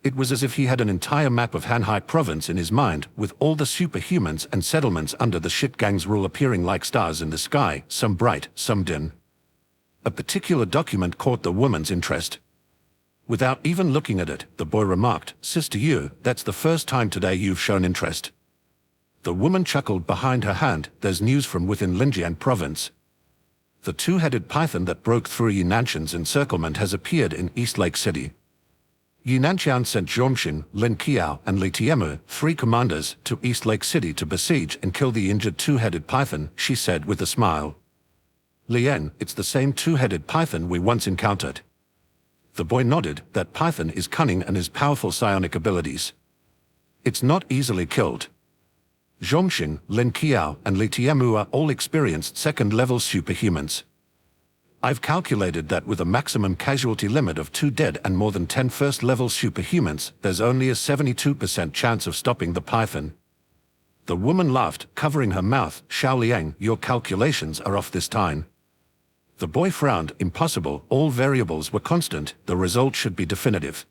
It was as if he had an entire map of Hanhai province in his mind, with all the superhumans and settlements under the Ship Gang's rule appearing like stars in the sky, some bright, some dim. A particular document caught the woman's interest. Without even looking at it, the boy remarked, Sister Yu, that's the first time today you've shown interest. The woman chuckled behind her hand, there's news from within Linjiang province. The 2-headed python that broke through Yunanqian's encirclement has appeared in East Lake City. Yunanqian sent Zhongxing, Lin Qiao, and Li Tiemu, 3 commanders, to East Lake City to besiege and kill the injured 2-headed python, she said with a smile. Lian, it's the same 2-headed python we once encountered. The boy nodded that Python is cunning and has powerful psionic abilities. It's not easily killed. Zhongxing, Lin Qiao, and Li Tiemu are all experienced second-level superhumans. I've calculated that with a maximum casualty limit of 2 dead and more than 10 first-level superhumans, there's only a 72% chance of stopping the Python. The woman laughed, covering her mouth. Xiaoliang, your calculations are off this time. The boy frowned. Impossible, all variables were constant, the result should be definitive.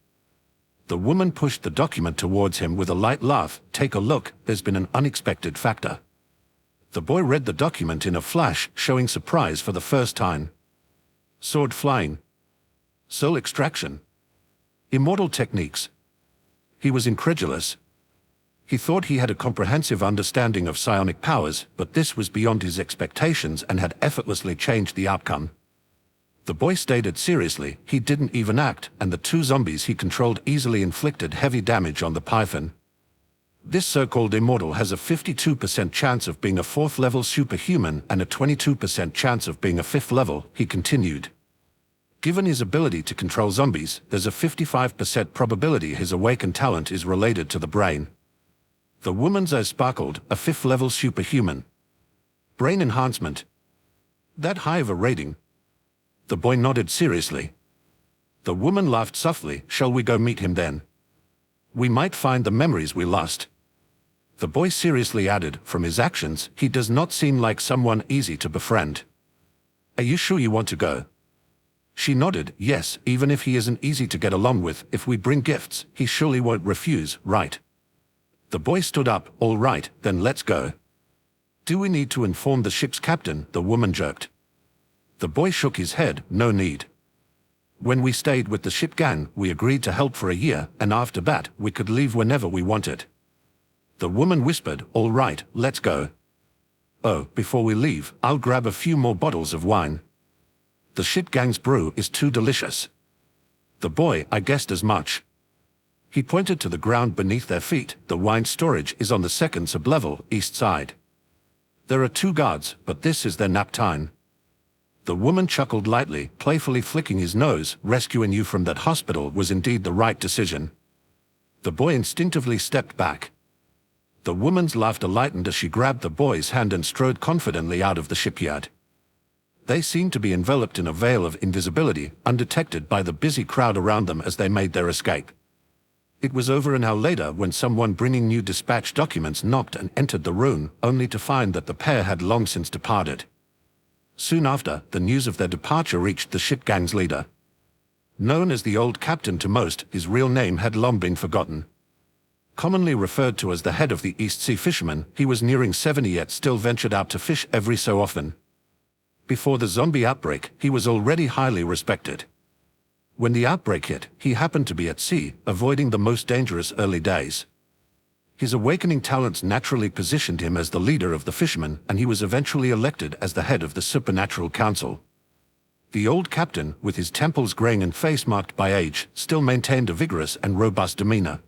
The woman pushed the document towards him with a light laugh. Take a look, there's been an unexpected factor. The boy read the document in a flash, showing surprise for the first time. Sword flying. Soul extraction. Immortal techniques. He was incredulous. He thought he had a comprehensive understanding of psionic powers, but this was beyond his expectations and had effortlessly changed the outcome. The boy stated seriously, he didn't even act, and the 2 zombies he controlled easily inflicted heavy damage on the Python. This so-called immortal has a 52% chance of being a 4th-level superhuman and a 22% chance of being a 5th level, he continued. Given his ability to control zombies, there's a 55% probability his awakened talent is related to the brain. The woman's eyes sparkled. A 5th-level superhuman. Brain enhancement. That high of a rating? The boy nodded seriously. The woman laughed softly. Shall we go meet him then? We might find the memories we lost. The boy seriously added, from his actions, he does not seem like someone easy to befriend. Are you sure you want to go? She nodded, yes, even if he isn't easy to get along with, if we bring gifts, he surely won't refuse, right? The boy stood up. All right, then let's go. Do we need to inform the ship's captain? The woman jerked. The boy shook his head. No need. When we stayed with the ship gang, we agreed to help for a year, and after that, we could leave whenever we wanted. The woman whispered, all right, let's go. Oh, before we leave, I'll grab a few more bottles of wine. The ship gang's brew is too delicious. The boy, I guessed as much. He pointed to the ground beneath their feet. The wine storage is on the 2nd sub-level, east side. There are 2 guards, but this is their nap time. The woman chuckled lightly, playfully flicking his nose. Rescuing you from that hospital was indeed the right decision. The boy instinctively stepped back. The woman's laughter lightened as she grabbed the boy's hand and strode confidently out of the shipyard. They seemed to be enveloped in a veil of invisibility, undetected by the busy crowd around them as they made their escape. It was over an hour later when someone bringing new dispatch documents knocked and entered the room, only to find that the pair had long since departed. Soon after, the news of their departure reached the ship gang's leader. Known as the Old Captain to most, his real name had long been forgotten. Commonly referred to as the head of the East Sea fishermen, he was nearing 70 yet still ventured out to fish every so often. Before the zombie outbreak, he was already highly respected. When the outbreak hit, he happened to be at sea, avoiding the most dangerous early days. His awakening talents naturally positioned him as the leader of the fishermen, and he was eventually elected as the head of the Supernatural Council. The Old Captain, with his temples graying and face marked by age, still maintained a vigorous and robust demeanor.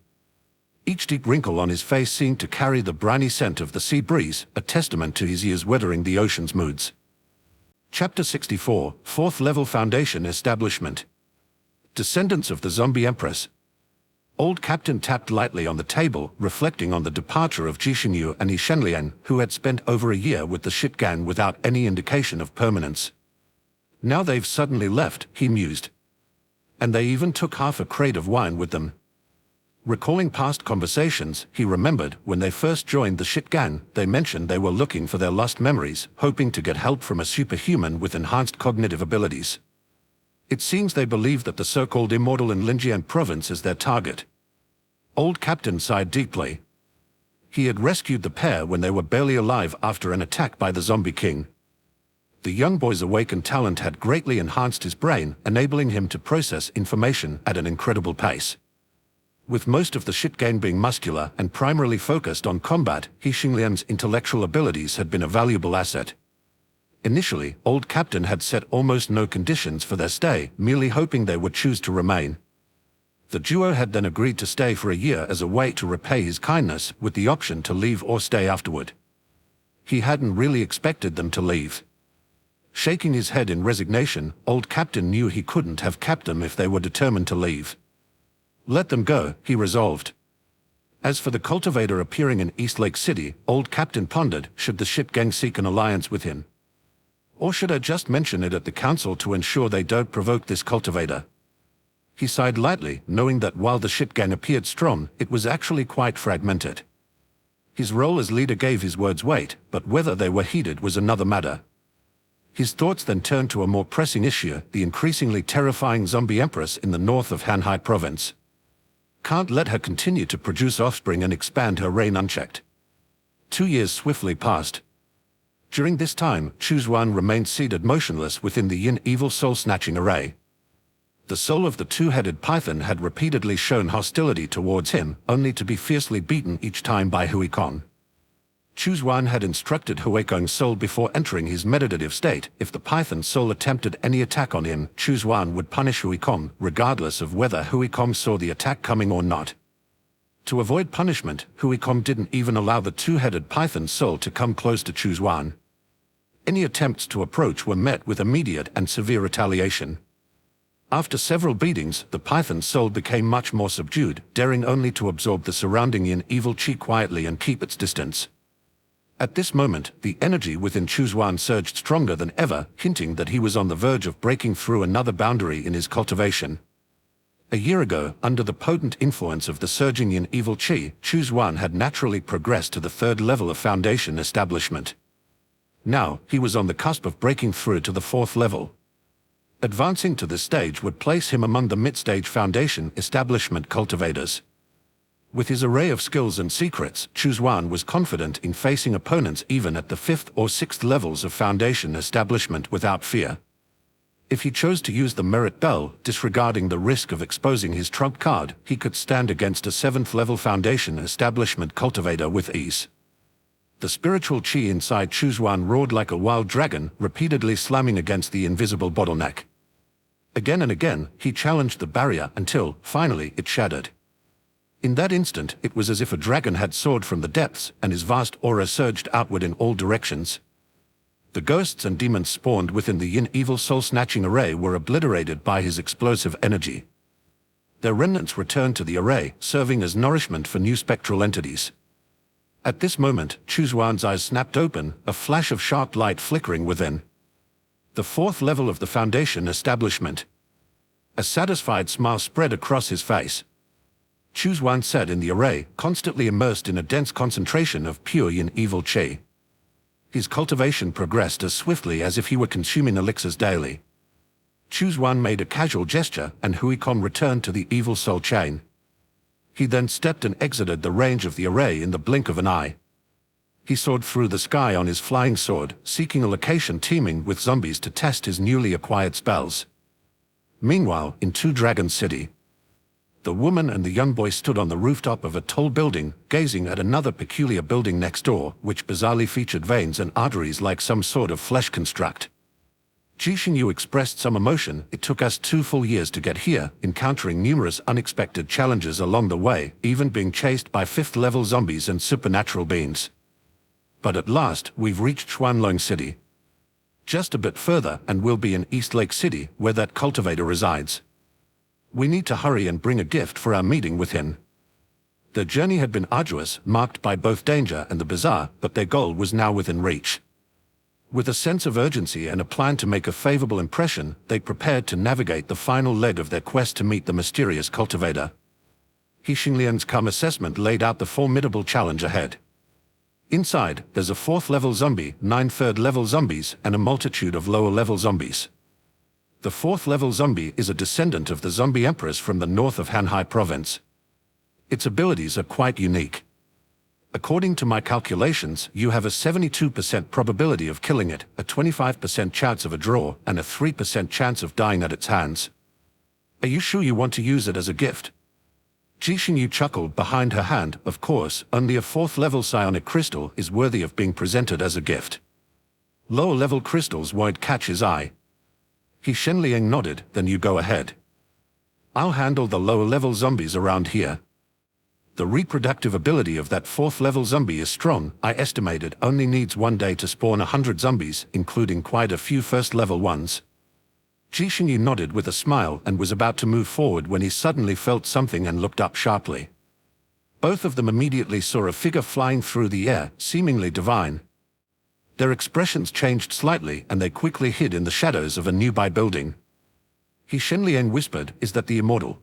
Each deep wrinkle on his face seemed to carry the briny scent of the sea breeze, a testament to his years weathering the ocean's moods. Chapter 64, 4th Level Foundation Establishment. Descendants of the Zombie Empress. Old Captain tapped lightly on the table, reflecting on the departure of Jixingyu and Yishenlian, who had spent over a year with the ship gang without any indication of permanence. Now they've suddenly left, he mused. And they even took half a crate of wine with them. Recalling past conversations, he remembered, when they first joined the ship gang, they mentioned they were looking for their lost memories, hoping to get help from a superhuman with enhanced cognitive abilities. It seems they believe that the so-called immortal in Linjian province is their target. Old Captain sighed deeply. He had rescued the pair when they were barely alive after an attack by the Zombie King. The young boy's awakened talent had greatly enhanced his brain, enabling him to process information at an incredible pace. With most of the ship gang being muscular and primarily focused on combat, Xinglian's intellectual abilities had been a valuable asset. Initially, Old Captain had set almost no conditions for their stay, merely hoping they would choose to remain. The duo had then agreed to stay for a year as a way to repay his kindness, with the option to leave or stay afterward. He hadn't really expected them to leave. Shaking his head in resignation, old Captain knew he couldn't have kept them if they were determined to leave. Let them go, he resolved. As for the cultivator appearing in East Lake City, old Captain pondered, should the ship gang seek an alliance with him? Or should I just mention it at the council to ensure they don't provoke this cultivator? He sighed lightly, knowing that while the ship gang appeared strong, it was actually quite fragmented. His role as leader gave his words weight, but whether they were heeded was another matter. His thoughts then turned to a more pressing issue, the increasingly terrifying zombie empress in the north of Hanhai province. Can't let her continue to produce offspring and expand her reign unchecked. 2 years swiftly passed. During this time, Chu Xuan remained seated motionless within the yin evil soul-snatching array. The soul of the two-headed python had repeatedly shown hostility towards him, only to be fiercely beaten each time by Huikong. Chu Xuan had instructed Huikong's soul before entering his meditative state, if the python soul attempted any attack on him, Chu Xuan would punish Huikong, regardless of whether Huikong saw the attack coming or not. To avoid punishment, Huikong didn't even allow the two-headed python soul to come close to Chu Xuan. Any attempts to approach were met with immediate and severe retaliation. After several beatings, the python soul became much more subdued, daring only to absorb the surrounding yin evil chi quietly and keep its distance. At this moment, the energy within Chu Xuan surged stronger than ever, hinting that he was on the verge of breaking through another boundary in his cultivation. A year ago, under the potent influence of the surging yin evil chi, Chu Xuan had naturally progressed to the third level of foundation establishment. Now, he was on the cusp of breaking through to the fourth level. Advancing to this stage would place him among the mid-stage foundation establishment cultivators. With his array of skills and secrets, Chu Xuan was confident in facing opponents even at the 5th or 6th levels of foundation establishment without fear. If he chose to use the merit bell, disregarding the risk of exposing his trump card, he could stand against a 7th level foundation establishment cultivator with ease. The spiritual chi inside Chu Xuan roared like a wild dragon, repeatedly slamming against the invisible bottleneck. Again and again, he challenged the barrier until, finally, it shattered. In that instant, it was as if a dragon had soared from the depths, and his vast aura surged outward in all directions. The ghosts and demons spawned within the yin-evil soul-snatching array were obliterated by his explosive energy. Their remnants returned to the array, serving as nourishment for new spectral entities. At this moment, Chu Xuan's eyes snapped open, a flash of sharp light flickering within. The 4th level of the foundation establishment. A satisfied smile spread across his face. Chu Xuan sat in the array, constantly immersed in a dense concentration of pure yin-evil chi. His cultivation progressed as swiftly as if he were consuming elixirs daily. Chu Xuan made a casual gesture, and Huikong returned to the evil soul chain. He then stepped and exited the range of the array in the blink of an eye. He soared through the sky on his flying sword, seeking a location teeming with zombies to test his newly acquired spells. Meanwhile, in Two Dragons City, the woman and the young boy stood on the rooftop of a tall building, gazing at another peculiar building next door, which bizarrely featured veins and arteries like some sort of flesh construct. Jixingyu expressed some emotion. It took us 2 full years to get here, encountering numerous unexpected challenges along the way, even being chased by 5th-level zombies and supernatural beings. But at last, we've reached Xuanlong City. Just a bit further, and we'll be in East Lake City, where that cultivator resides. We need to hurry and bring a gift for our meeting with him. Their journey had been arduous, marked by both danger and the bizarre, but their goal was now within reach. With a sense of urgency and a plan to make a favorable impression, they prepared to navigate the final leg of their quest to meet the mysterious cultivator. He Xinglian's calm assessment laid out the formidable challenge ahead. Inside, there's a 4th-level zombie, 9 3rd-level zombies, and a multitude of lower-level zombies. The 4th-level zombie is a descendant of the zombie empress from the north of Hanhai province. Its abilities are quite unique. According to my calculations, you have a 72% probability of killing it, a 25% chance of a draw, and a 3% chance of dying at its hands. Are you sure you want to use it as a gift? Jixingyu chuckled behind her hand. Of course, only a 4th-level psionic crystal is worthy of being presented as a gift. Lower-level crystals won't catch his eye. He Shenliang nodded. Then you go ahead. I'll handle the lower-level zombies around here. The reproductive ability of that 4th level zombie is strong. I estimated only needs 1 day to spawn 100 zombies, including quite a few 1st level ones. Jishinyu nodded with a smile and was about to move forward when he suddenly felt something and looked up sharply. Both of them immediately saw a figure flying through the air, seemingly divine. Their expressions changed slightly and they quickly hid in the shadows of a nearby building. He Shenliang whispered, "Is that the immortal?"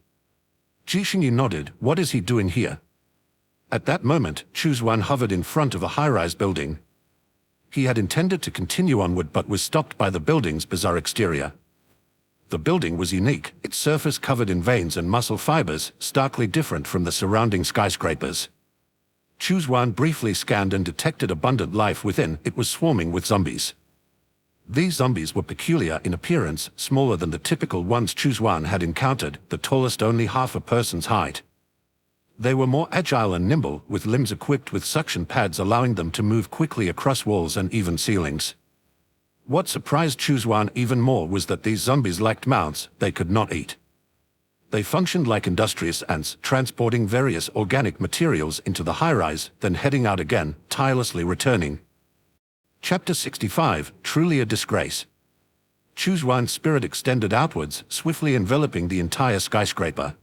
Jishinyu nodded. "What is he doing here?" At that moment, Chu Xuan hovered in front of a high-rise building. He had intended to continue onward but was stopped by the building's bizarre exterior. The building was unique, its surface covered in veins and muscle fibers, starkly different from the surrounding skyscrapers. Chu Xuan briefly scanned and detected abundant life within. It was swarming with zombies. These zombies were peculiar in appearance, smaller than the typical ones Chu Xuan had encountered, the tallest only half a person's height. They were more agile and nimble, with limbs equipped with suction pads allowing them to move quickly across walls and even ceilings. What surprised Chu Xuan even more was that these zombies lacked mouths. They could not eat. They functioned like industrious ants, transporting various organic materials into the high-rise, then heading out again, tirelessly returning. Chapter 65, Truly a Disgrace. Chu Xuan's spirit extended outwards, swiftly enveloping the entire skyscraper.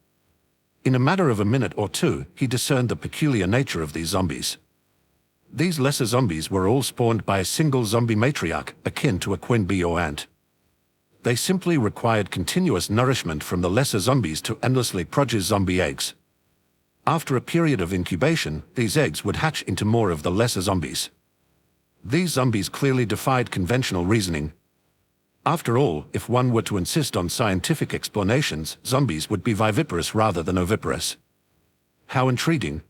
In a matter of a minute or two, he discerned the peculiar nature of these zombies. These lesser zombies were all spawned by a single zombie matriarch, akin to a queen bee or ant. They simply required continuous nourishment from the lesser zombies to endlessly produce zombie eggs. After a period of incubation, these eggs would hatch into more of the lesser zombies. These zombies clearly defied conventional reasoning. After all, if one were to insist on scientific explanations, zombies would be viviparous rather than oviparous. How intriguing.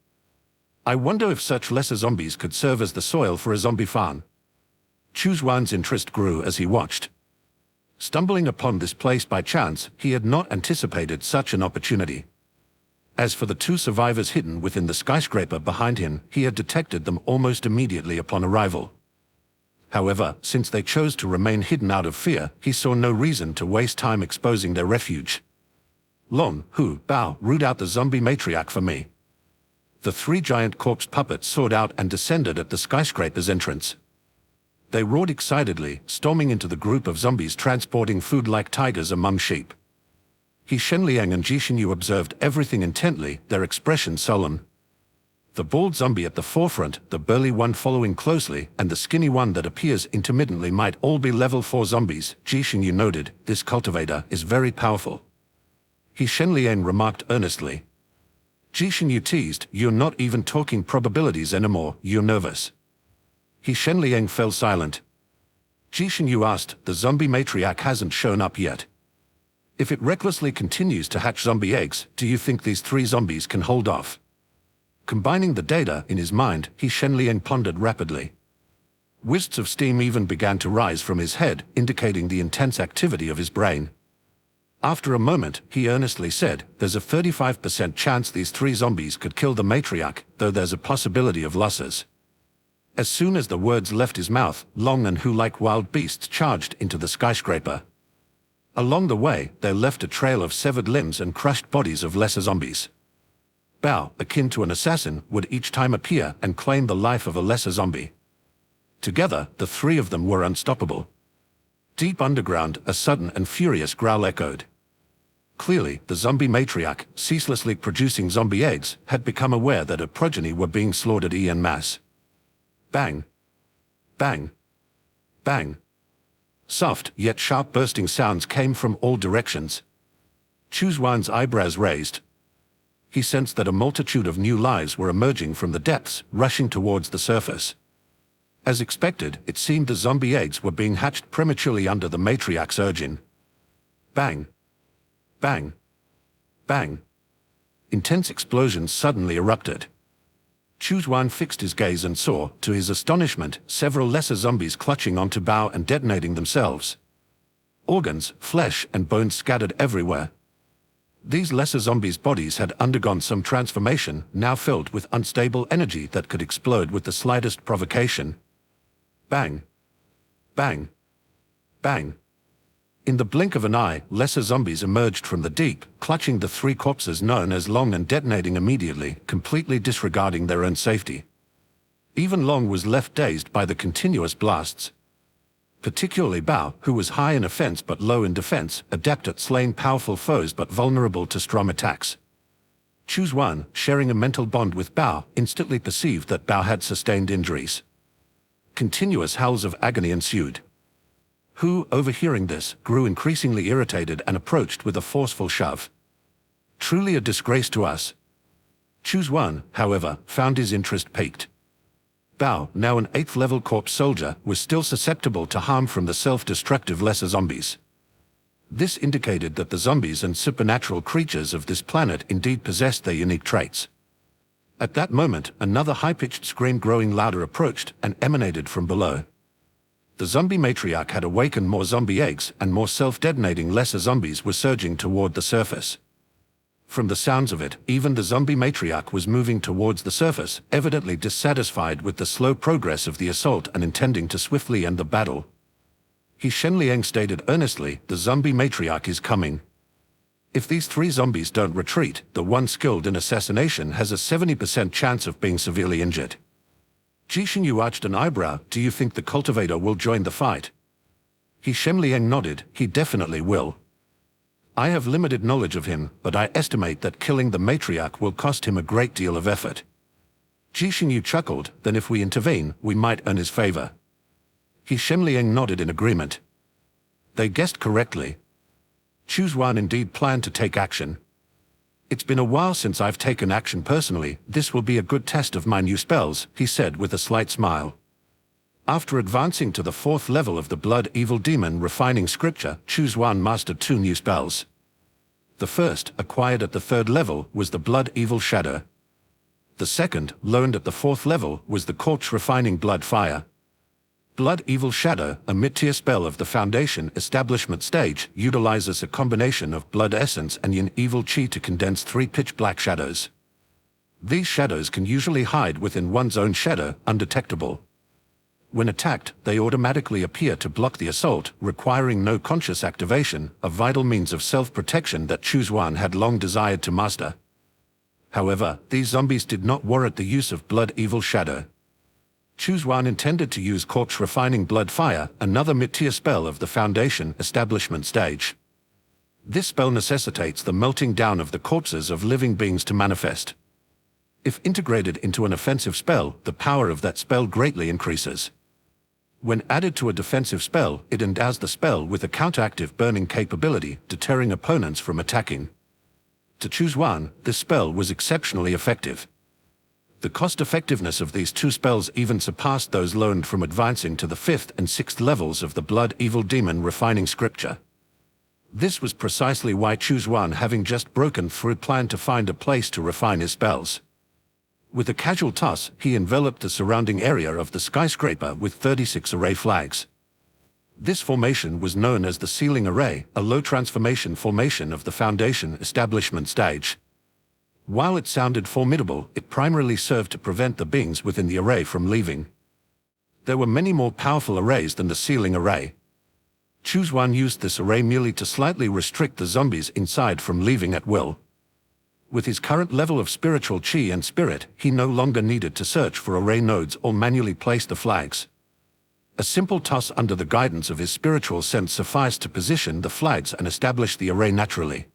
I wonder if such lesser zombies could serve as the soil for a zombie farm. Chu Xuan's interest grew as he watched. Stumbling upon this place by chance, he had not anticipated such an opportunity. As for the 2 survivors hidden within the skyscraper behind him, he had detected them almost immediately upon arrival. However, since they chose to remain hidden out of fear, he saw no reason to waste time exposing their refuge. "Long, Hu, Bao, root out the zombie matriarch for me." The 3 giant corpse puppets soared out and descended at the skyscraper's entrance. They roared excitedly, storming into the group of zombies transporting food like tigers among sheep. He Shenliang and Jishinyu observed everything intently, their expressions solemn. The bald zombie at the forefront, the burly one following closely, and the skinny one that appears intermittently might all be level 4 zombies. Jishinyu noted, "This cultivator is very powerful." He Shenliang remarked earnestly. Jishinyu teased, "You're not even talking probabilities anymore, you're nervous." He Shenliang fell silent. Jishinyu asked, "The zombie matriarch hasn't shown up yet. If it recklessly continues to hatch zombie eggs, do you think these 3 zombies can hold off?" Combining the data in his mind, he Shenliang pondered rapidly. Wisps of steam even began to rise from his head, indicating the intense activity of his brain. After a moment, he earnestly said, "There's a 35% chance these 3 zombies could kill the matriarch, though there's a possibility of losses." As soon as the words left his mouth, Long and Hu like wild beasts charged into the skyscraper. Along the way, they left a trail of severed limbs and crushed bodies of lesser zombies. Bao, akin to an assassin, would each time appear and claim the life of a lesser zombie. Together, the 3 of them were unstoppable. Deep underground, a sudden and furious growl echoed. Clearly, the zombie matriarch, ceaselessly producing zombie eggs, had become aware that her progeny were being slaughtered en masse. Bang! Bang! Bang! Soft, yet sharp bursting sounds came from all directions. Chu Xuan's eyebrows raised. He sensed that a multitude of new lives were emerging from the depths, rushing towards the surface. As expected, it seemed the zombie eggs were being hatched prematurely under the matriarch's urging. Bang! Bang! Bang! Intense explosions suddenly erupted. Chu Xuan fixed his gaze and saw, to his astonishment, several lesser zombies clutching onto Bao and detonating themselves. Organs, flesh, and bones scattered everywhere. These lesser zombies' bodies had undergone some transformation, now filled with unstable energy that could explode with the slightest provocation. Bang! Bang! Bang! In the blink of an eye, lesser zombies emerged from the deep, clutching the three corpses known as Long and detonating immediately, completely disregarding their own safety. Even Long was left dazed by the continuous blasts. Particularly Bao, who was high in offense but low in defense, adept at slaying powerful foes but vulnerable to strong attacks. Chu Xuan, sharing a mental bond with Bao, instantly perceived that Bao had sustained injuries. Continuous howls of agony ensued. Hu, overhearing this, grew increasingly irritated and approached with a forceful shove. Truly a disgrace to us. Chu Xuan, however, found his interest piqued. Bao, now an 8th-level corpse soldier, was still susceptible to harm from the self-destructive lesser zombies. This indicated that the zombies and supernatural creatures of this planet indeed possessed their unique traits. At that moment, another high-pitched scream growing louder approached and emanated from below. The zombie matriarch had awakened more zombie eggs, and more self-detonating lesser zombies were surging toward the surface. From the sounds of it, even the zombie matriarch was moving towards the surface, evidently dissatisfied with the slow progress of the assault and intending to swiftly end the battle. He Shenliang stated earnestly, "The zombie matriarch is coming. If these 3 zombies don't retreat, the one skilled in assassination has a 70% chance of being severely injured." Ji Xingyu arched an eyebrow. "Do you think the cultivator will join the fight?" He Shenliang nodded. "He definitely will. I have limited knowledge of him, but I estimate that killing the matriarch will cost him a great deal of effort." Ji Xingyu chuckled. "Then if we intervene, we might earn his favor." He Shenliang nodded in agreement. They guessed correctly. Chu Xuan indeed planned to take action. "It's been a while since I've taken action personally. This will be a good test of my new spells," he said with a slight smile. After advancing to the 4th level of the Blood Evil Demon Refining Scripture, Chu Xuan mastered 2 new spells. The first, acquired at the 3rd level, was the Blood Evil Shadow. The second, learned at the 4th level, was the Corpse Refining Blood Fire. Blood Evil Shadow, a mid-tier spell of the Foundation Establishment stage, utilizes a combination of blood essence and yin evil chi to condense 3 pitch-black shadows. These shadows can usually hide within one's own shadow, undetectable. When attacked, they automatically appear to block the assault, requiring no conscious activation, a vital means of self-protection that Chu Xuan had long desired to master. However, these zombies did not warrant the use of Blood Evil Shadow. Chu Xuan intended to use Corpse Refining Blood Fire, another mid-tier spell of the Foundation Establishment stage. This spell necessitates the melting down of the corpses of living beings to manifest. If integrated into an offensive spell, the power of that spell greatly increases. When added to a defensive spell, it endows the spell with a counteractive burning capability, deterring opponents from attacking. To Chu Xuan, this spell was exceptionally effective. The cost-effectiveness of these 2 spells even surpassed those learned from advancing to the 5th and 6th levels of the Blood Evil Demon Refining Scripture. This was precisely why Chu Xuan, having just broken through, planned to find a place to refine his spells. With a casual toss, he enveloped the surrounding area of the skyscraper with 36 array flags. This formation was known as the Ceiling Array, a low transformation formation of the Foundation Establishment stage. While it sounded formidable, it primarily served to prevent the beings within the array from leaving. There were many more powerful arrays than the Ceiling Array. Chu Xuan used this array merely to slightly restrict the zombies inside from leaving at will. With his current level of spiritual chi and spirit, he no longer needed to search for array nodes or manually place the flags. A simple toss under the guidance of his spiritual sense sufficed to position the flags and establish the array naturally.